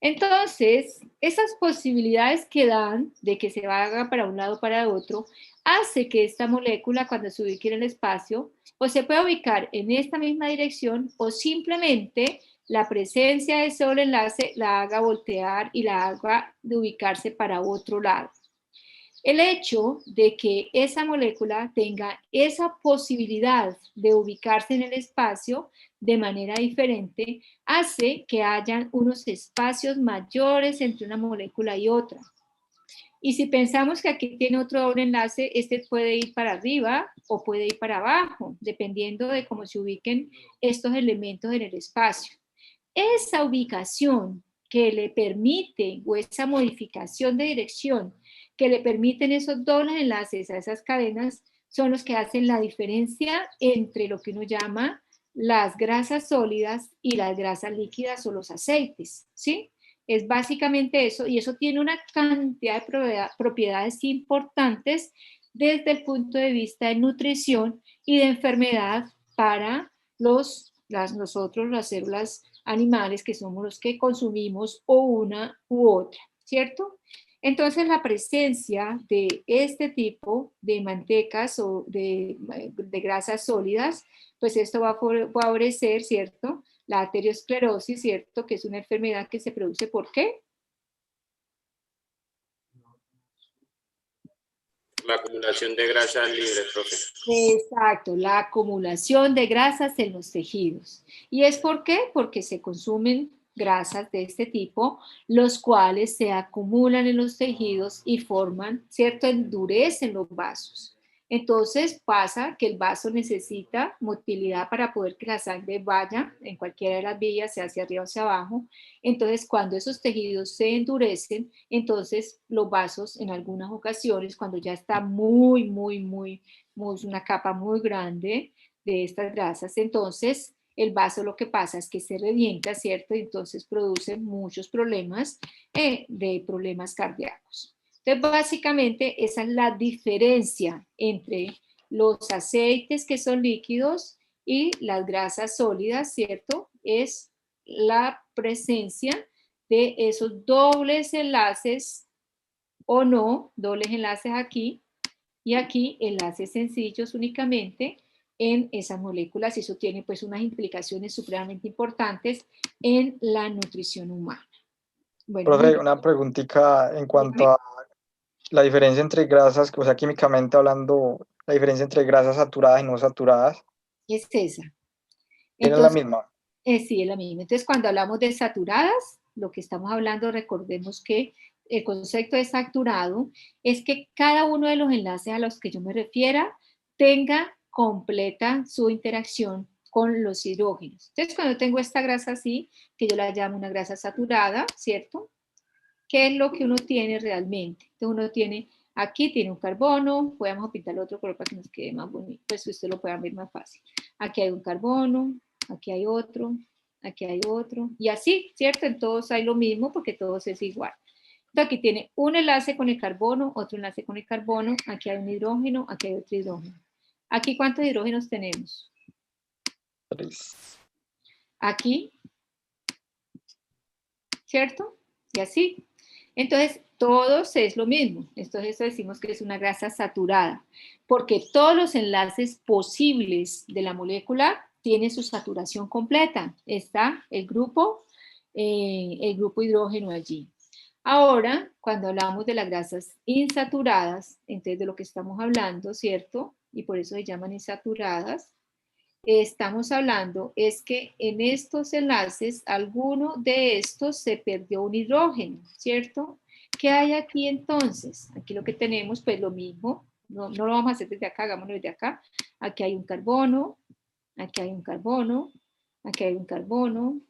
Entonces, esas posibilidades que dan de que se haga para un lado o para otro, hace que esta molécula, cuando se ubique en el espacio, o se pueda ubicar en esta misma dirección, o simplemente la presencia de ese doble enlace la haga voltear y la haga de ubicarse para otro lado. El hecho de que esa molécula tenga esa posibilidad de ubicarse en el espacio de manera diferente hace que hayan unos espacios mayores entre una molécula y otra. Y si pensamos que aquí tiene otro doble enlace, este puede ir para arriba o puede ir para abajo, dependiendo de cómo se ubiquen estos elementos en el espacio. Esa ubicación que le permite, o esa modificación de dirección que le permiten esos dobles enlaces a esas cadenas, son los que hacen la diferencia entre lo que uno llama las grasas sólidas y las grasas líquidas o los aceites, ¿sí? Es básicamente eso, y eso tiene una cantidad de propiedades importantes desde el punto de vista de nutrición y de enfermedad para nosotros, las células animales, que somos los que consumimos o una u otra, ¿cierto? Entonces, la presencia de este tipo de mantecas o de grasas sólidas, pues esto va a favorecer, ¿cierto?, la aterosclerosis, ¿cierto?, que es una enfermedad que se produce ¿por qué? La acumulación de grasas libres, profe. Exacto, la acumulación de grasas en los tejidos. ¿Y es por qué? Porque se consumen grasas de este tipo, los cuales se acumulan en los tejidos y forman, ¿cierto?, endurecen los vasos. Entonces pasa que el vaso necesita motilidad para poder que la sangre vaya en cualquiera de las vías, sea hacia arriba o hacia abajo. Entonces, cuando esos tejidos se endurecen, entonces los vasos en algunas ocasiones, cuando ya está una capa muy grande de estas grasas, entonces el vaso lo que pasa es que se revienta, ¿cierto? Y entonces produce muchos problemas, de problemas cardíacos. Entonces, básicamente, esa es la diferencia entre los aceites que son líquidos y las grasas sólidas, ¿cierto? Es la presencia de esos dobles enlaces o no, dobles enlaces aquí y aquí enlaces sencillos únicamente en esas moléculas, y eso tiene pues unas implicaciones supremamente importantes en la nutrición humana. Bueno, Profe, una preguntita en cuanto a la diferencia entre grasas, o sea, químicamente hablando, la diferencia entre grasas saturadas y no saturadas. Es esa. ¿Es la misma? Sí, es la misma. Entonces, cuando hablamos de saturadas, lo que estamos hablando, recordemos que el concepto de saturado es que cada uno de los enlaces a los que yo me refiera tenga completa su interacción con los hidrógenos. Entonces, cuando tengo esta grasa así, que yo la llamo una grasa saturada, ¿cierto? ¿Qué es lo que uno tiene realmente? Entonces, uno tiene, aquí tiene un carbono, podemos pintar otro color para que nos quede más bonito, pues usted lo pueda ver más fácil. Aquí hay un carbono, aquí hay otro, y así, ¿cierto? En todos hay lo mismo porque todos es igual. Entonces, aquí tiene un enlace con el carbono, otro enlace con el carbono, aquí hay un hidrógeno, aquí hay otro hidrógeno. Aquí, ¿cuántos hidrógenos tenemos? 3. Aquí, ¿cierto? Y así. Entonces, todos es lo mismo. Entonces, eso decimos que es una grasa saturada, porque todos los enlaces posibles de la molécula tienen su saturación completa. Está el grupo hidrógeno allí. Ahora, cuando hablamos de las grasas insaturadas, entonces de lo que estamos hablando, ¿cierto? Y por eso se llaman insaturadas. Estamos hablando es que en estos enlaces, alguno de estos se perdió un hidrógeno, ¿cierto? ¿Qué hay aquí entonces? Aquí lo que tenemos, pues lo mismo, no lo vamos a hacer desde acá, hagámoslo desde acá. Aquí hay un carbono, aquí hay un carbono, aquí hay un carbono,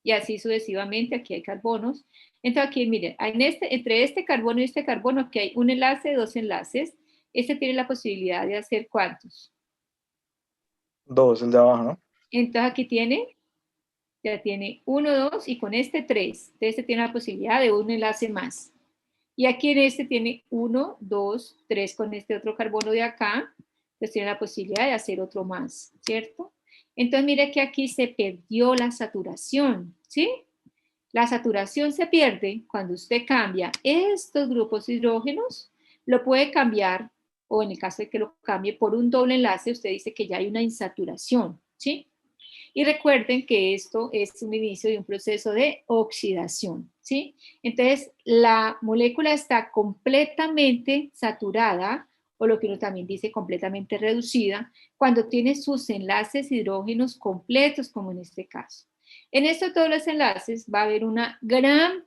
y así sucesivamente, aquí hay carbonos. Entonces aquí, miren, entre este carbono y este carbono, aquí hay un enlace, dos enlaces. Este tiene la posibilidad de hacer ¿cuántos? 2, el de abajo, ¿no? Entonces aquí ya tiene 1, 2 y con este 3. Entonces este tiene la posibilidad de un enlace más. Y aquí en este tiene 1, 2, 3 con este otro carbono de acá. Entonces tiene la posibilidad de hacer otro más, ¿cierto? Entonces mire que aquí se perdió la saturación, ¿sí? La saturación se pierde cuando usted cambia estos grupos hidrógenos, lo puede cambiar, o en el caso de que lo cambie por un doble enlace, usted dice que ya hay una insaturación, ¿sí? Y recuerden que esto es un inicio de un proceso de oxidación, ¿sí? Entonces, la molécula está completamente saturada, o lo que uno también dice completamente reducida, cuando tiene sus enlaces hidrógenos completos, como en este caso. En estos dobles enlaces va a haber una gran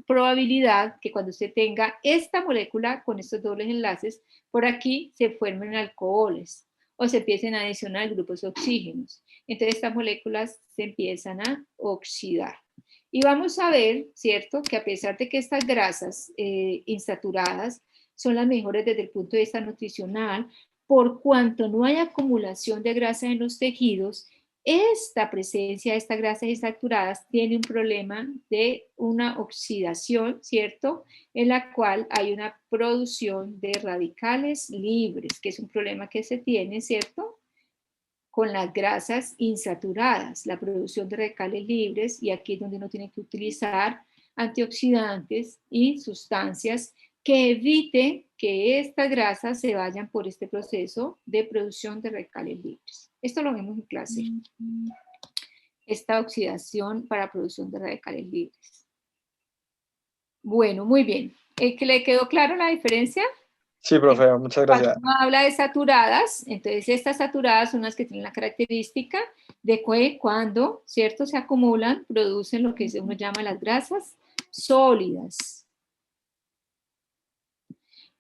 probabilidad que cuando usted tenga esta molécula con estos dobles enlaces, por aquí se formen alcoholes o se empiecen a adicionar grupos de oxígenos. Entonces estas moléculas se empiezan a oxidar. Y vamos a ver, ¿cierto?, que a pesar de que estas grasas insaturadas son las mejores desde el punto de vista nutricional, por cuanto no hay acumulación de grasa en los tejidos, esta presencia de estas grasas insaturadas tiene un problema de una oxidación, ¿cierto?, en la cual hay una producción de radicales libres, que es un problema que se tiene, ¿cierto?, con las grasas insaturadas, la producción de radicales libres, y aquí es donde uno tiene que utilizar antioxidantes y sustancias que eviten que estas grasas se vayan por este proceso de producción de radicales libres. Esto lo vemos en clase. Esta oxidación para producción de radicales libres. Bueno, muy bien. ¿Que le quedó claro la diferencia? Sí, profe, muchas gracias. Cuando uno habla de saturadas, entonces estas saturadas son las que tienen la característica de que cuando, ¿cierto?, se acumulan, producen lo que uno llama las grasas sólidas.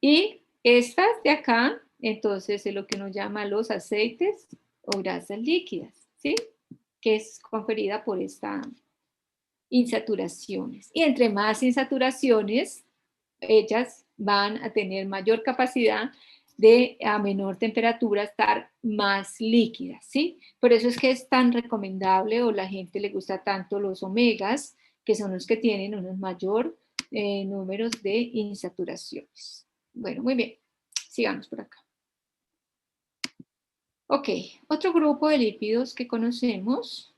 Y estas de acá, entonces, es lo que uno llama los aceites o grasas líquidas, ¿sí?, que es conferida por estas insaturaciones. Y entre más insaturaciones, ellas van a tener mayor capacidad de, a menor temperatura, estar más líquidas, ¿sí? Por eso es que es tan recomendable, o la gente le gusta tanto los omegas, que son los que tienen unos mayor números de insaturaciones. Bueno, muy bien. Sigamos por acá. Ok, otro grupo de lípidos que conocemos,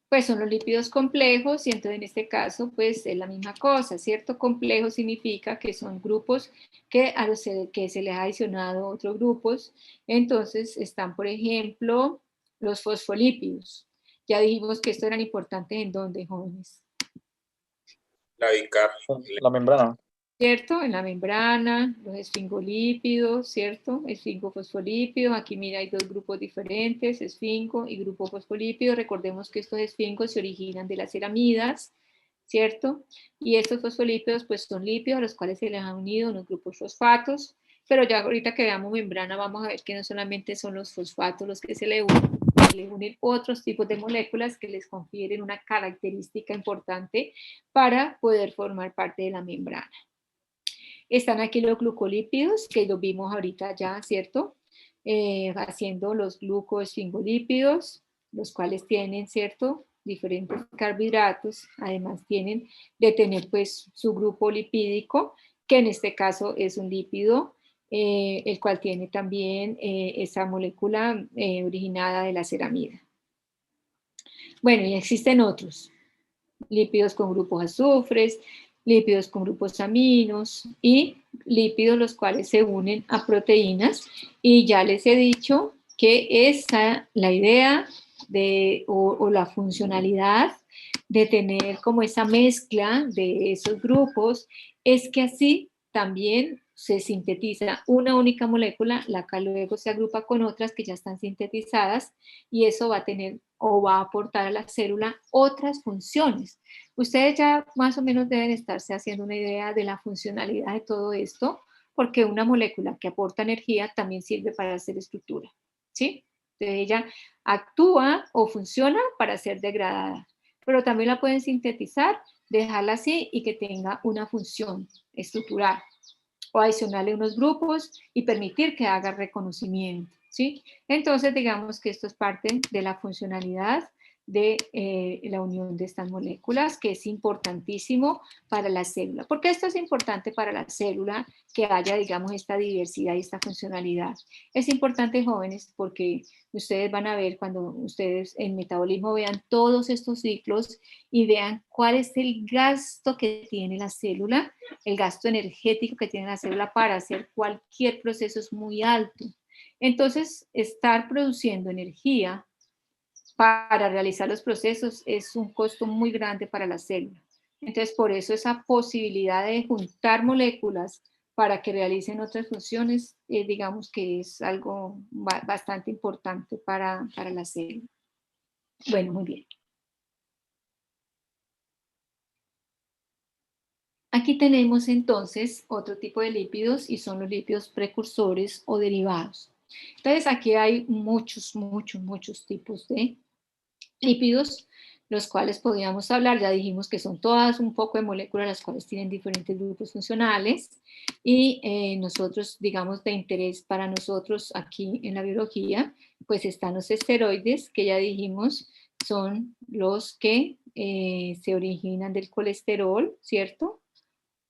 pues son los lípidos complejos, y entonces en este caso, pues es la misma cosa, ¿cierto? Complejo significa que son grupos que a los que se les ha adicionado otros grupos. Entonces están, por ejemplo, los fosfolípidos. Ya dijimos que estos eran importantes ¿en dónde, jóvenes? La membrana. ¿Cierto? En la membrana, los esfingolípidos, ¿cierto? Esfingofosfolípidos, aquí mira, hay dos grupos diferentes, esfingo y grupo fosfolípido. Recordemos que estos esfingos se originan de las ceramidas, ¿cierto? Y estos fosfolípidos, pues son lípidos a los cuales se les han unido unos grupos fosfatos, pero ya ahorita que veamos membrana vamos a ver que no solamente son los fosfatos los que se le unen otros tipos de moléculas que les confieren una característica importante para poder formar parte de la membrana. Están aquí los glucolípidos, que los vimos ahorita ya, ¿cierto? Haciendo los glucoesfingolípidos, los cuales tienen, ¿cierto?, diferentes carbohidratos, además tienen de tener pues su grupo lipídico, que en este caso es un lípido el cual tiene también esa molécula originada de la ceramida. Bueno, y existen otros, lípidos con grupos azufres, lípidos con grupos aminos y lípidos los cuales se unen a proteínas, y ya les he dicho que la idea o la funcionalidad de tener como esa mezcla de esos grupos es que así también se sintetiza una única molécula, la cual luego se agrupa con otras que ya están sintetizadas, y eso va a tener o va a aportar a la célula otras funciones. Ustedes ya más o menos deben estarse haciendo una idea de la funcionalidad de todo esto, porque una molécula que aporta energía también sirve para hacer estructura, ¿sí? Entonces ella actúa o funciona para ser degradada, pero también la pueden sintetizar, dejarla así y que tenga una función estructural, o adicionarle unos grupos y permitir que haga reconocimiento, ¿sí? Entonces, digamos que esto es parte de la funcionalidad de la unión de estas moléculas, que es importantísimo para la célula. ¿Por qué esto es importante para la célula, que haya, digamos, esta diversidad y esta funcionalidad? Es importante, jóvenes, porque ustedes van a ver cuando ustedes en metabolismo vean todos estos ciclos y vean cuál es el gasto que tiene la célula, el gasto energético que tiene la célula para hacer cualquier proceso es muy alto. Entonces, estar produciendo energía para realizar los procesos es un costo muy grande para la célula. Entonces, por eso esa posibilidad de juntar moléculas para que realicen otras funciones, digamos que es algo bastante importante para la célula. Bueno, muy bien. Aquí tenemos entonces otro tipo de lípidos, y son los lípidos precursores o derivados. Entonces, aquí hay muchos tipos de lípidos, los cuales podríamos hablar. Ya dijimos que son todas un poco de moléculas las cuales tienen diferentes grupos funcionales, y nosotros, digamos, de interés para nosotros aquí en la biología, pues están los esteroides, que ya dijimos son los que se originan del colesterol, ¿cierto?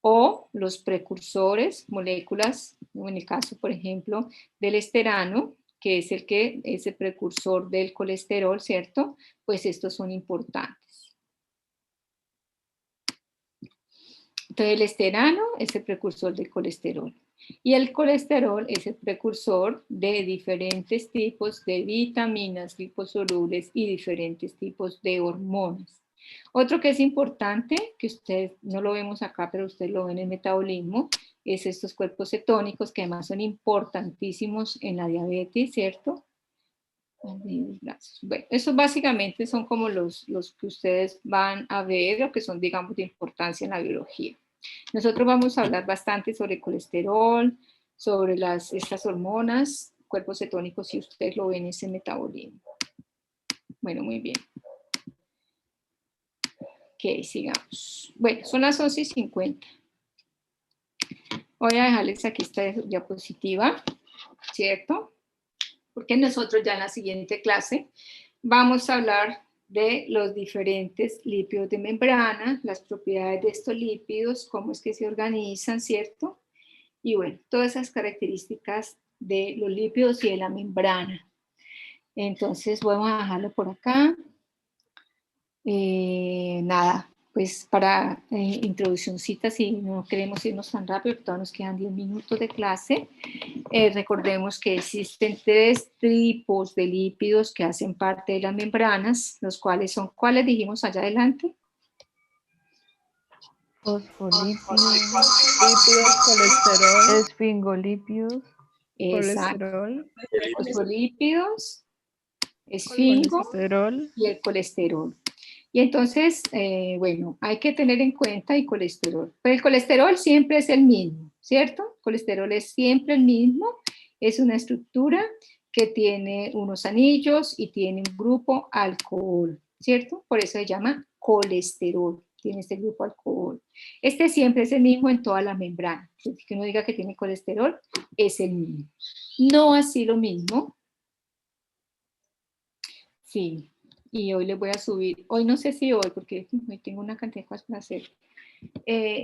O los precursores, moléculas, en el caso, por ejemplo, del esterano, que es el precursor del colesterol, ¿cierto? Pues estos son importantes. Entonces, el esterano es el precursor del colesterol, y el colesterol es el precursor de diferentes tipos de vitaminas liposolubles y diferentes tipos de hormonas. Otro que es importante, que ustedes no lo vemos acá, pero ustedes lo ven en el metabolismo, es estos cuerpos cetónicos, que además son importantísimos en la diabetes, ¿cierto? Bueno, esos básicamente son como los que ustedes van a ver, o que son, digamos, de importancia en la biología. Nosotros vamos a hablar bastante sobre el colesterol, sobre estas hormonas, cuerpos cetónicos, si ustedes lo ven en ese metabolismo. Bueno, muy bien. Ok, sigamos. Bueno, son las 11:50. Voy a dejarles aquí esta diapositiva, ¿cierto? Porque nosotros ya en la siguiente clase vamos a hablar de los diferentes lípidos de membrana, las propiedades de estos lípidos, cómo es que se organizan, ¿cierto? Y bueno, todas esas características de los lípidos y de la membrana. Entonces, vamos a dejarlo por acá. Nada, pues para introduccióncitas, si no queremos irnos tan rápido, porque todavía nos quedan 10 minutos de clase. Recordemos que existen 3 tipos de lípidos que hacen parte de las membranas, los cuales son, ¿cuáles dijimos allá adelante? Fosfolípidos, Lípidos, colesterol, esfingolípidos, colesterol, Fosfolípidos, esfingo colesterol. y el colesterol. Y entonces, bueno, hay que tener en cuenta el colesterol. Pero el colesterol siempre es el mismo, ¿cierto? El colesterol es siempre el mismo. Es una estructura que tiene unos anillos y tiene un grupo alcohol, ¿cierto? Por eso se llama colesterol. Tiene este grupo alcohol. Este siempre es el mismo en toda la membrana. Que uno diga que tiene colesterol, es el mismo. No así lo mismo. Sí. y hoy les voy a subir, hoy no sé si hoy, porque hoy tengo una cantidad de cosas para hacer,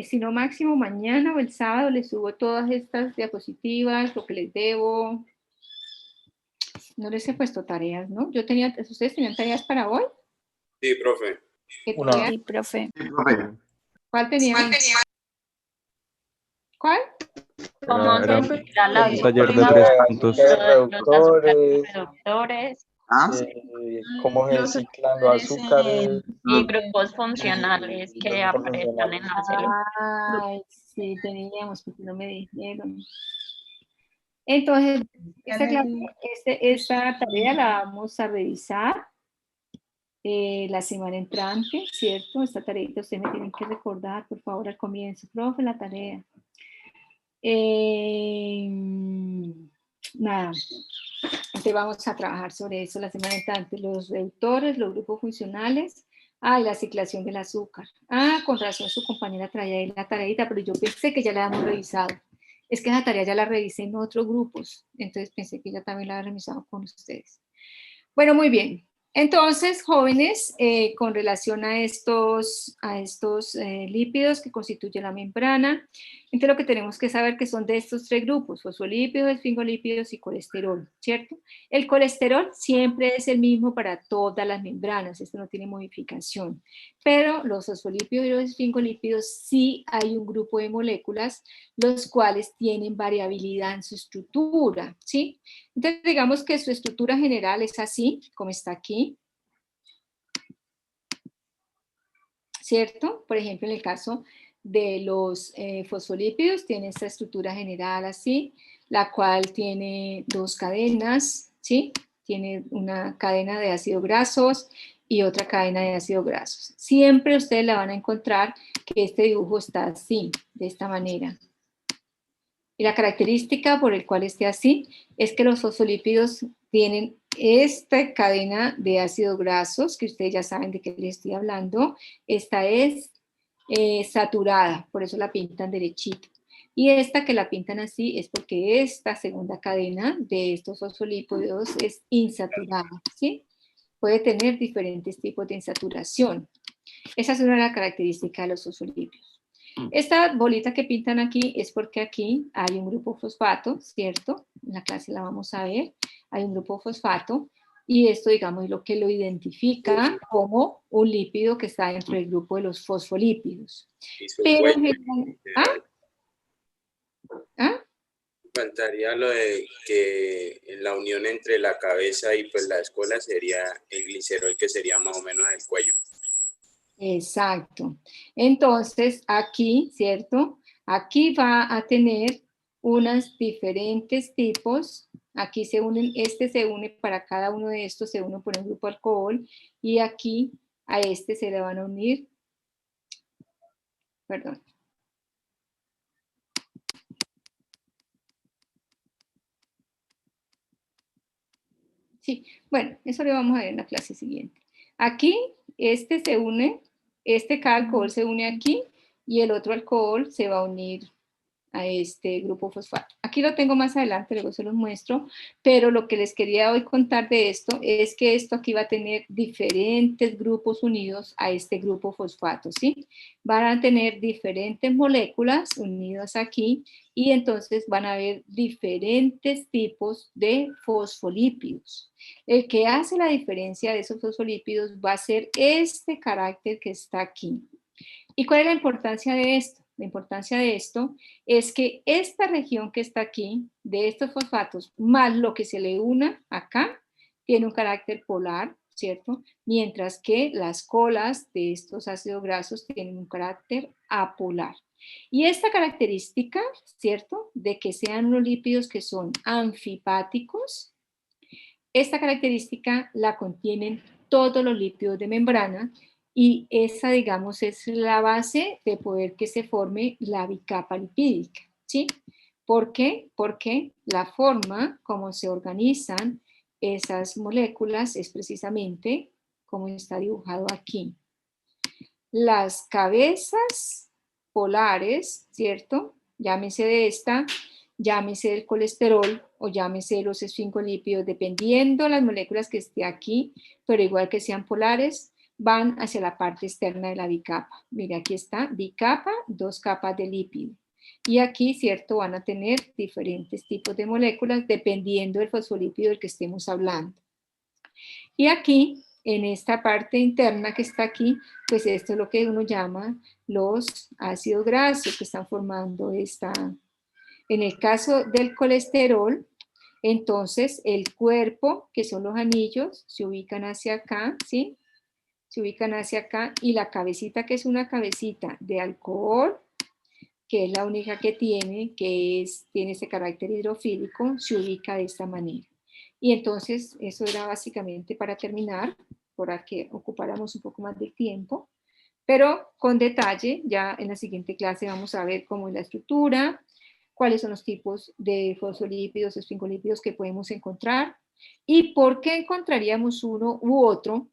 sino máximo mañana o el sábado les subo todas estas diapositivas, lo que les debo. No les he puesto tareas, ¿no? ¿Ustedes tenían tareas para hoy? Sí, profe. Una. Sí, profe. Sí, profe. ¿Cuál tenían? ¿Cuál? Era, era Profe, un taller de prima, 3 puntos. Reductores, reductores cómo Los reciclan los azúcares, y grupos funcionales y los que grupos aparezcan en funcionales. la célula. Ay, sí, teníamos, porque no me dijeron. Entonces, esta tarea la vamos a revisar la semana entrante, ¿cierto? Esta tarea que ustedes me tienen que recordar, por favor, al comienzo. Profe, la tarea. Nada, entonces vamos a trabajar sobre eso la semana entrante. Los reductores, los grupos funcionales. Y la ciclación del azúcar. Con razón su compañera traía ahí la tareita, pero yo pensé que ya la habíamos revisado. Es que la tarea ya la revisé en otros grupos, entonces pensé que ya también la había revisado con ustedes. Bueno, muy bien. Entonces, jóvenes, con relación a estos lípidos que constituyen la membrana, entonces lo que tenemos que saber que son de estos 3 grupos, fosfolípidos, esfingolípidos y colesterol, ¿cierto? El colesterol siempre es el mismo para todas las membranas, esto no tiene modificación, pero los fosfolípidos y los esfingolípidos sí hay un grupo de moléculas los cuales tienen variabilidad en su estructura, ¿sí? Entonces, digamos que su estructura general es así, como está aquí, ¿cierto? Por ejemplo, en el caso de los fosfolípidos, tiene esta estructura general así, la cual tiene 2 cadenas, ¿sí? Tiene una cadena de ácidos grasos y otra cadena de ácidos grasos. Siempre ustedes la van a encontrar que este dibujo está así, de esta manera. Y la característica por el cual esté así es que los fosfolípidos tienen esta cadena de ácidos grasos, que ustedes ya saben de qué les estoy hablando. Esta es saturada, por eso la pintan derechito. Y esta que la pintan así es porque esta segunda cadena de estos fosfolípidos es insaturada, ¿sí? Puede tener diferentes tipos de insaturación. Esa es una de las características de los fosfolípidos. Esta bolita que pintan aquí es porque aquí hay un grupo fosfato, ¿cierto? En la clase la vamos a ver. Hay un grupo fosfato y esto, digamos, es lo que lo identifica como un lípido que está dentro del grupo de los fosfolípidos. Pero Faltaría lo de que la unión entre la cabeza y pues la escuela sería el glicerol, que sería más o menos el cuello. Exacto. Entonces, aquí, ¿cierto? Aquí va a tener unos diferentes tipos. Aquí se unen, se une para cada uno de estos, se une por un grupo alcohol. Y aquí a este se le van a unir, perdón. Sí, bueno, eso lo vamos a ver en la clase siguiente. Aquí, este se une, cada alcohol se une aquí y el otro alcohol se va a unir a este grupo fosfato. Aquí lo tengo más adelante, luego se los muestro, pero lo que les quería hoy contar de esto es que esto aquí va a tener diferentes grupos unidos a este grupo fosfato, ¿sí? Van a tener diferentes moléculas unidas aquí y entonces van a haber diferentes tipos de fosfolípidos. El que hace la diferencia de esos fosfolípidos va a ser este carácter que está aquí. ¿Y cuál es la importancia de esto? La importancia de esto es que esta región que está aquí, de estos fosfatos, más lo que se le una acá, tiene un carácter polar, ¿cierto? Mientras que las colas de estos ácidos grasos tienen un carácter apolar. Y esta característica, ¿cierto? De que sean unos lípidos que son anfipáticos, esta característica la contienen todos los lípidos de membrana. Y esa, digamos, es la base de poder que se forme la bicapa lipídica, ¿sí? ¿Por qué? Porque la forma como se organizan esas moléculas es precisamente como está dibujado aquí. Las cabezas polares, ¿cierto? Llámese de esta, llámese el colesterol o llámese los esfingolípidos, dependiendo de las moléculas que esté aquí, pero igual que sean polares, van hacia la parte externa de la bicapa. Mire, aquí está bicapa, 2 capas de lípido. Y aquí, ¿cierto? Van a tener diferentes tipos de moléculas dependiendo del fosfolípido del que estemos hablando. Y aquí, en esta parte interna que está aquí, pues esto es lo que uno llama los ácidos grasos que están formando esta. En el caso del colesterol, entonces el cuerpo, que son los anillos, se ubican hacia acá, ¿sí? Se ubican hacia acá, y la cabecita, que es una cabecita de alcohol, que es la única que tiene este carácter hidrofílico, se ubica de esta manera. Y entonces eso era básicamente para terminar, para que ocupáramos un poco más de tiempo, pero con detalle, ya en la siguiente clase vamos a ver cómo es la estructura, cuáles son los tipos de fosfolípidos, esfingolípidos que podemos encontrar, y por qué encontraríamos uno u otro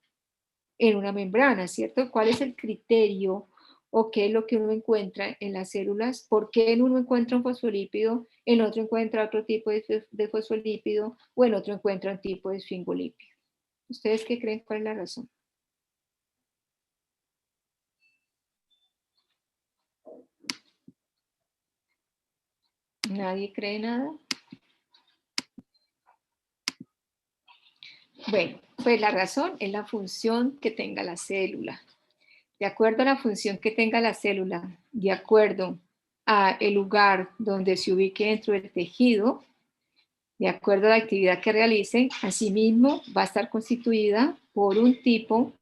en una membrana, ¿cierto? ¿Cuál es el criterio o qué es lo que uno encuentra en las células? ¿Por qué en uno encuentra un fosfolípido, en otro encuentra otro tipo de fosfolípido o en otro encuentra un tipo de esfingolípido? ¿Ustedes qué creen? ¿Cuál es la razón? ¿Nadie cree nada? Bueno, pues la razón es la función que tenga la célula. De acuerdo a la función que tenga la célula, de acuerdo a el lugar donde se ubique dentro del tejido, de acuerdo a la actividad que realicen, asimismo va a estar constituida por un tipo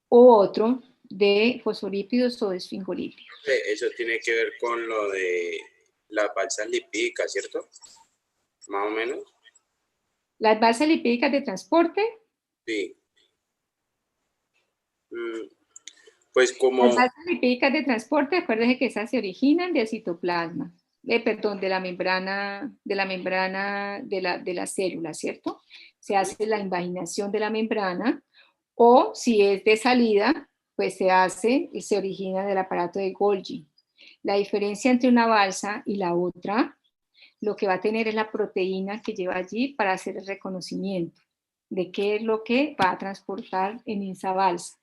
u otro de fosfolípidos o de esfingolípidos. Eso tiene que ver con lo de las balsas lipídicas, ¿cierto? Más o menos. Las balsas lipídicas de transporte. Sí. Pues como... Las balsas lipídicas de transporte, acuérdense que esas se originan del citoplasma, de la membrana de la célula, ¿cierto? Se hace la invaginación de la membrana, o si es de salida, pues se origina del aparato de Golgi. La diferencia entre una balsa y la otra, lo que va a tener es la proteína que lleva allí para hacer el reconocimiento de qué es lo que va a transportar en esa balsa.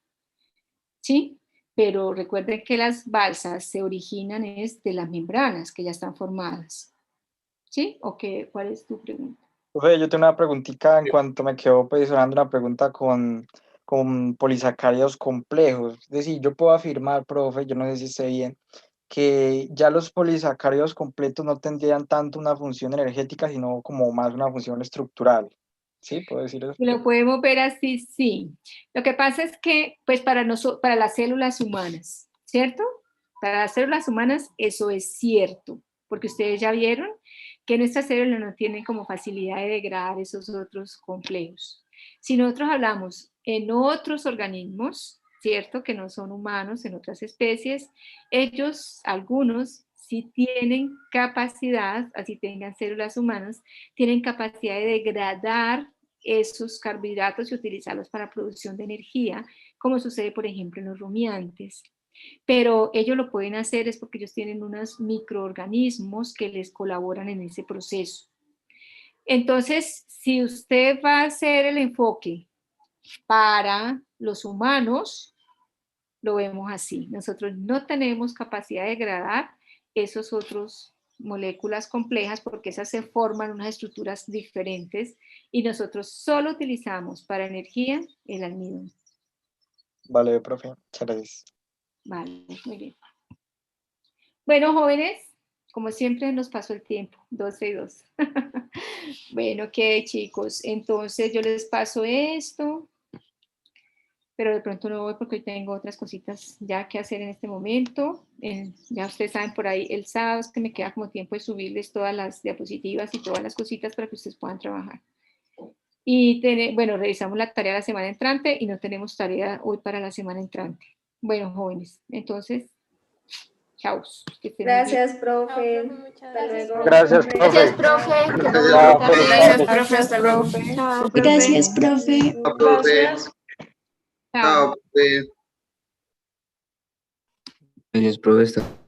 ¿Sí? Pero recuerden que las balsas se originan de las membranas que ya están formadas. ¿Sí? ¿O qué? ¿Cuál es tu pregunta? Profe, yo tengo una preguntita en cuanto me quedó pues sonando una pregunta con polisacáridos complejos. Es decir, yo puedo afirmar, profe, yo no sé si esté bien, que ya los polisacáridos completos no tendrían tanto una función energética, sino como más una función estructural. ¿Sí? ¿Puedo decir eso? Lo podemos ver así, sí. Lo que pasa es que, pues para las células humanas, ¿cierto? Para las células humanas eso es cierto, porque ustedes ya vieron que nuestras células no tienen como facilidad de degradar esos otros complejos. Si nosotros hablamos en otros organismos, ¿cierto? Que no son humanos, en otras especies, ellos, algunos, sí tienen capacidad, así tengan células humanas, tienen capacidad de degradar esos carbohidratos y utilizarlos para producción de energía, como sucede, por ejemplo, en los rumiantes. Pero ellos lo pueden hacer es porque ellos tienen unos microorganismos que les colaboran en ese proceso. Entonces, si usted va a hacer el enfoque para los humanos, lo vemos así. Nosotros no tenemos capacidad de degradar esos otros moléculas complejas porque esas se forman unas estructuras diferentes y nosotros solo utilizamos para energía el almidón. Vale, profe, muchas gracias. Vale, muy bien. Bueno, jóvenes, como siempre nos pasó el tiempo, 12 y 2. Bueno, ok, chicos, entonces yo les paso esto, pero de pronto no voy porque hoy tengo otras cositas ya que hacer en este momento. Ya ustedes saben por ahí, el sábado es que me queda como tiempo de subirles todas las diapositivas y todas las cositas para que ustedes puedan trabajar. Y bueno, revisamos la tarea de la semana entrante y no tenemos tarea hoy para la semana entrante. Bueno, jóvenes, entonces, chao. Gracias, profe. Hasta luego. Gracias, profe. Gracias, profe. Gracias, profe. Hasta luego. Chao, Gracias, profe. Gracias. Chao. Gracias, profe.